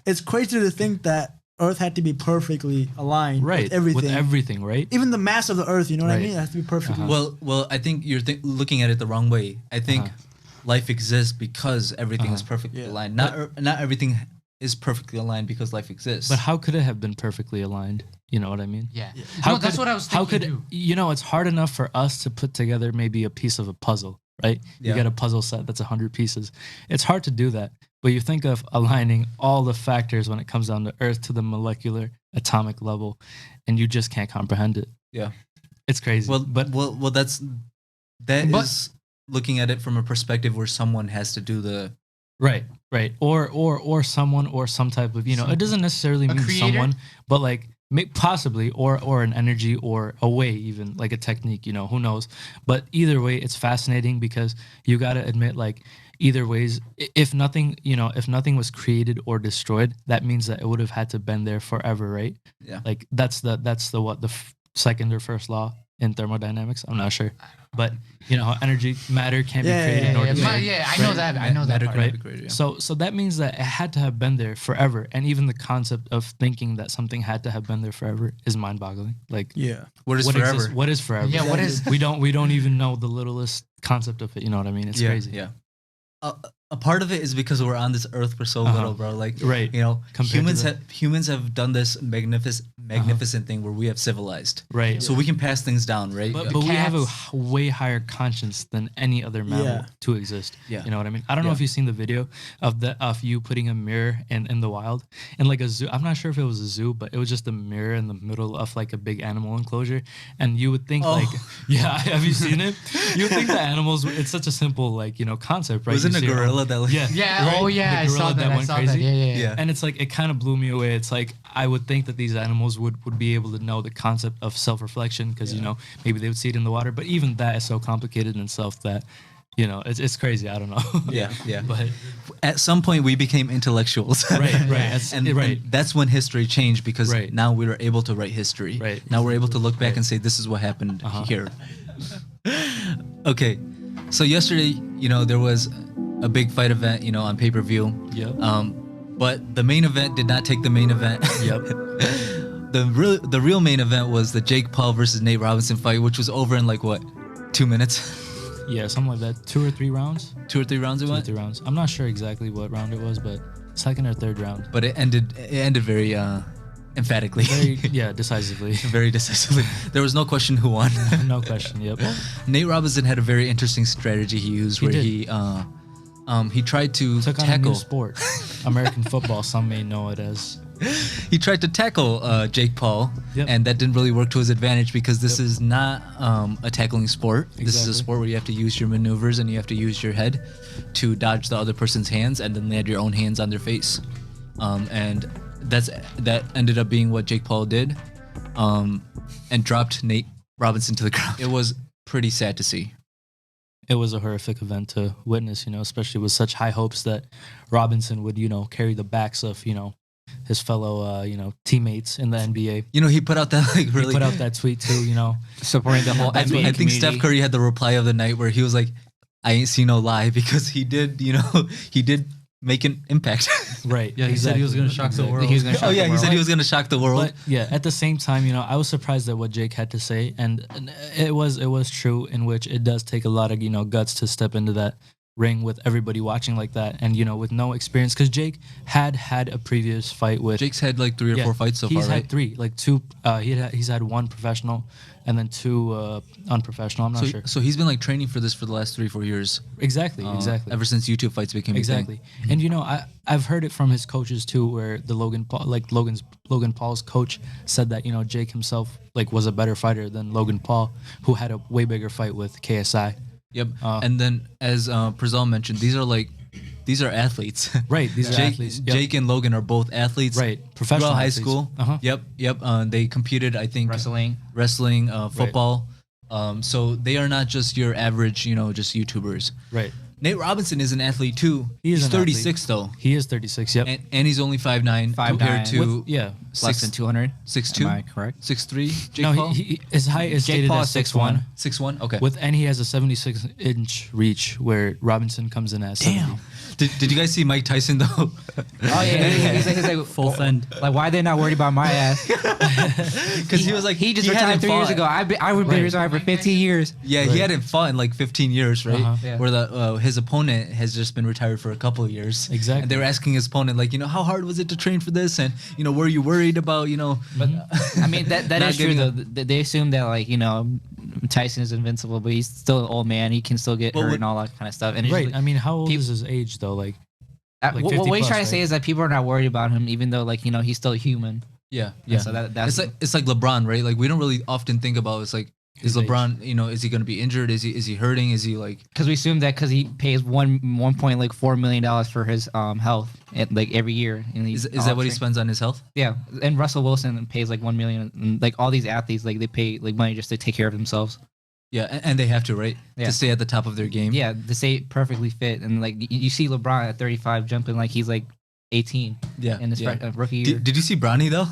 it's crazy to think that Earth had to be perfectly aligned with everything.
With everything, right?
Even the mass of the Earth, you know what I mean? It has to be perfectly.
Well, I think you're looking at it the wrong way. I think life exists because everything is perfectly aligned. Not everything is perfectly aligned because life exists.
But how could it have been perfectly aligned? You know what I mean?
Yeah.
That's what I was thinking. It's hard enough for us to put together maybe a piece of a puzzle, right? You get a puzzle set that's 100 pieces. It's hard to do that. But you think of aligning all the factors when it comes down to Earth to the molecular atomic level, and you just can't comprehend it.
Yeah.
It's crazy.
Well, that is looking at it from a perspective where someone has to do the
right, or someone or some type of it doesn't necessarily mean someone, but like possibly or an energy or a way, even like a technique. Who knows? But either way, it's fascinating because you got to admit, like either ways, if nothing was created or destroyed, that means that it would have had to been there forever, right?
Yeah.
Like that's the second or first law in thermodynamics. I'm not sure, but you know how energy matter can't be created nor destroyed.
I know that. I know that.
Right. So that means that it had to have been there forever, and even the concept of thinking that something had to have been there forever is mind-boggling. Like,
what is forever?
What is forever?
Yeah, what is?
We don't even know the littlest concept of it. You know what I mean? It's crazy.
Yeah. A part of it is because we're on this earth for so little, bro. Like, you know, humans have done this magnificent thing where we have civilized,
right?
So we can pass things down, right?
But we have a way higher conscience than any other mammal to exist.
Yeah.
You know what I mean? I don't know if you've seen the video of you putting a mirror in the wild in like a zoo. I'm not sure if it was a zoo, but it was just a mirror in the middle of like a big animal enclosure, and you would think like, have you seen it? You would think the animals. It's such a simple like concept, right?
Was it a gorilla that like
I saw that. I saw that. Yeah.
And it's like it kind of blew me away. It's like I would think that these animals would be able to know the concept of self-reflection because maybe they would see it in the water, but even that is so complicated in itself that it's crazy. I don't know.
Yeah.
But
at some point we became intellectuals,
right.
And that's when history changed because now we were able to write history.
Right.
Now we're able to look back and say this is what happened here. Okay, so yesterday, there was a big fight event, on pay-per-view.
Yeah.
But the main event did not take the main event.
Yep.
The real main event was the Jake Paul versus Nate Robinson fight, which was over in like what, 2 minutes?
Yeah, something like that. 2 or 3 rounds.
2 or 3 rounds it went?
2 or 3 rounds. I'm not sure exactly what round it was, but second or third round.
But it ended very emphatically.
Decisively.
Very decisively. There was no question who won.
No question. Yep.
Nate Robinson had a very interesting strategy he used where he tried to
took on
tackle
a new sport, American football. Some may know it as.
He tried to tackle Jake Paul, and that didn't really work to his advantage because this is not a tackling sport. Exactly. This is a sport where you have to use your maneuvers and you have to use your head to dodge the other person's hands and then land your own hands on their face. And that ended up being what Jake Paul did, and dropped Nate Robinson to the ground. It was pretty sad to see.
It was a horrific event to witness, especially with such high hopes that Robinson would, carry the backs of, his fellow, teammates in the NBA.
He put out that
He put out that tweet too,
supporting the whole NBA
I think Steph Curry had the reply of the night where he was like, "I ain't seen no lie," because he did make an impact.
Right.
Yeah, he said he was going to shock the world.
He said he was going to shock the world.
But at the same time, I was surprised at what Jake had to say, and it was true, in which it does take a lot of guts to step into that ring with everybody watching like that, and with no experience, because Jake had a previous fight with.
Jake's had like 3 or 4 fights so far, right?
He's had 3, like 2. He's had 1 professional and then 2 unprofessional. I'm not sure.
So he's been like training for this for the last 3-4 years.
Exactly.
Ever since YouTube fights became a thing.
And I've heard it from his coaches too, where the Logan Paul's coach said that Jake himself was a better fighter than Logan Paul, who had a way bigger fight with KSI.
Yep. And then, as Prezal mentioned, these are athletes.
Right. These are athletes. Yep.
Jake and Logan are both athletes.
Right. Professional
high
athletes.
school. Yep. They competed, I think,
wrestling,
football. Right. So they are not just your average, just YouTubers.
Right.
Nate Robinson is an athlete too.
He's
36 though.
He is 36. Yep.
And he's only 5'9" compared to
less than 200.
6'2".
Am I correct?
6'3". Jake Paul.
His height is
Jake
stated
Paul
as
is 6'1".
6'1". Okay.
And he has a 76-inch reach, where Robinson comes in at 70.
Did you guys see Mike Tyson though?
Oh yeah, he's like
full send.
Like, why are they not worried about my ass?
Because he was like,
he just retired 3 years ago. I would be retired for 15 years.
Yeah, he hadn't fought in like 15 years, right?
Yeah.
Where his opponent has just been retired for a couple of years.
Exactly.
And they were asking his opponent like, how hard was it to train for this? And were you worried about
But I mean that is true though. They assume that like Tyson is invincible, but he's still an old man. He can still get hurt and all that kind of stuff. And
right. I mean, how old is his age though? Like
what he's trying to say is that people are not worried about him, even though he's still human.
Yeah.
So that's
it's like LeBron, right? Like we don't really often think about it's like, is LeBron, is he going to be injured? Is he hurting? Is he like?
Because we assume that because he pays $1.4 million for his health every year.
Is that what he spends on his health?
Yeah, and Russell Wilson pays like $1 million. And, like all these athletes, like they pay like money just to take care of themselves.
Yeah, and they have to, right?
Yeah.
To stay at the top of their game.
Yeah, to stay perfectly fit, and like you see LeBron at 35 jumping like he's like 18.
Yeah,
in his rookie year.
Did you see Bronny though?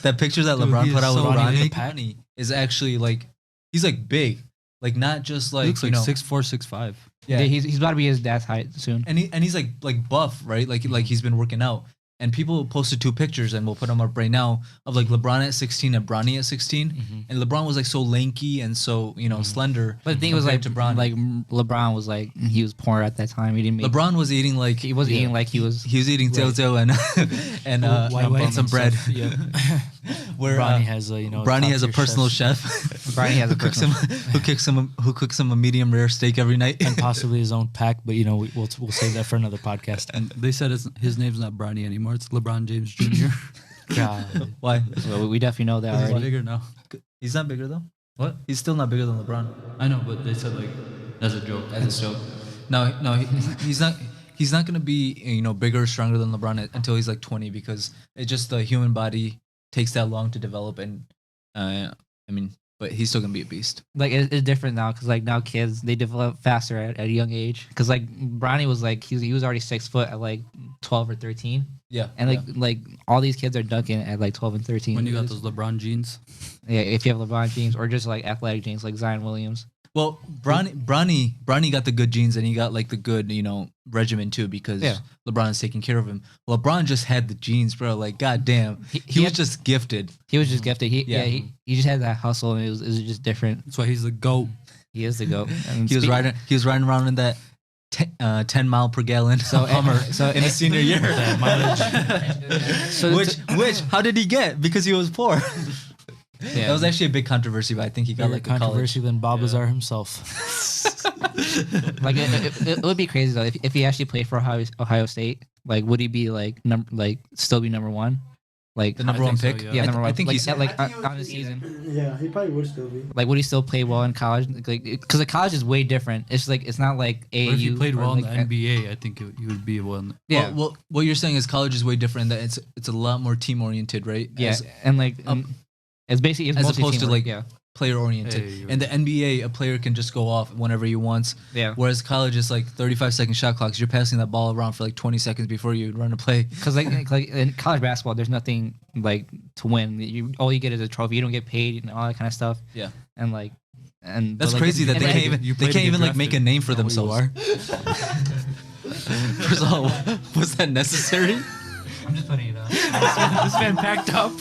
That picture that LeBron put out with Bronny is actually like he's like big, like not just like
He looks
you
like
know
6'4", 6'5".
Yeah, he's about to be his dad's height soon.
And he's like buff, right? Like he's been working out. And people posted 2 pictures, and we'll put them up right now, of like LeBron at 16 and Bronny at 16. And LeBron was like so lanky and so slender.
But the thing was like
to Bronny.
like LeBron was like he was poor at that time. He didn't.
LeBron was eating like
he was eating like he was
eating teo and some bread.
Yeah.
Where
Bronny has a
Bronny has a personal chef.
Bronny has a personal
who cooks him a medium rare steak every night
and possibly his own pack. But we'll save that for another podcast.
And they said his name's not Bronny anymore. It's LeBron James Jr.
God.
Why?
Well, we definitely know that
He's
already.
bigger now. He's not bigger though. What? He's still not bigger than LeBron.
I know, but they said like as a joke.
As a joke. No, he's not. He's not gonna be bigger or stronger than LeBron until he's like 20 because it's just the human body takes that long to develop and but he's still gonna be a beast.
Like it's different now because like now kids they develop faster at a young age. Because like Bronny was like he was already 6 foot at like 12 or 13.
Yeah,
and like all these kids are dunking at like 12 and 13.
When you got those LeBron genes.
Yeah, if you have LeBron genes or just like athletic genes like Zion Williams.
Well, Bronny got the good genes and he got like the good regimen too because LeBron is taking care of him. LeBron just had the genes, bro. Like goddamn, he was just gifted.
He was just gifted. He just had that hustle and it was just different.
That's why he's the GOAT.
He is the GOAT.
He was riding around in that 10 mile per gallon Hummer in his senior year. Which how did he get? Because he was poor. Yeah. That was actually a big controversy, but I think he got like
controversy than Bob Lazar himself.
Like it would be crazy though if he actually played for Ohio State. Like, would he be like still be number one? Like
the number one pick?
So, yeah, number one.
I think
like,
he's
on the season.
Yeah, he probably would still be.
Like, would he still play well in college? Like, because the college is way different. It's like it's not like AAU.
But if he played well in the NBA, I think he would be one.
Yeah.
Well, what you're saying is college is way different. That it's a lot more team oriented, right?
Yeah, and like it's basically
as opposed to like
yeah.
player oriented. In the NBA, a player can just go off whenever he wants.
Yeah.
Whereas college is like 35-second shot clocks. You're passing that ball around for like 20 seconds before you run a play.
Because like in college basketball, there's nothing like to win. All you get is a trophy. You don't get paid and all that kind of stuff.
Yeah.
And like
that's crazy that they can't even like make a name for themselves. First of all, was that necessary?
I'm just putting it up.
This man packed up.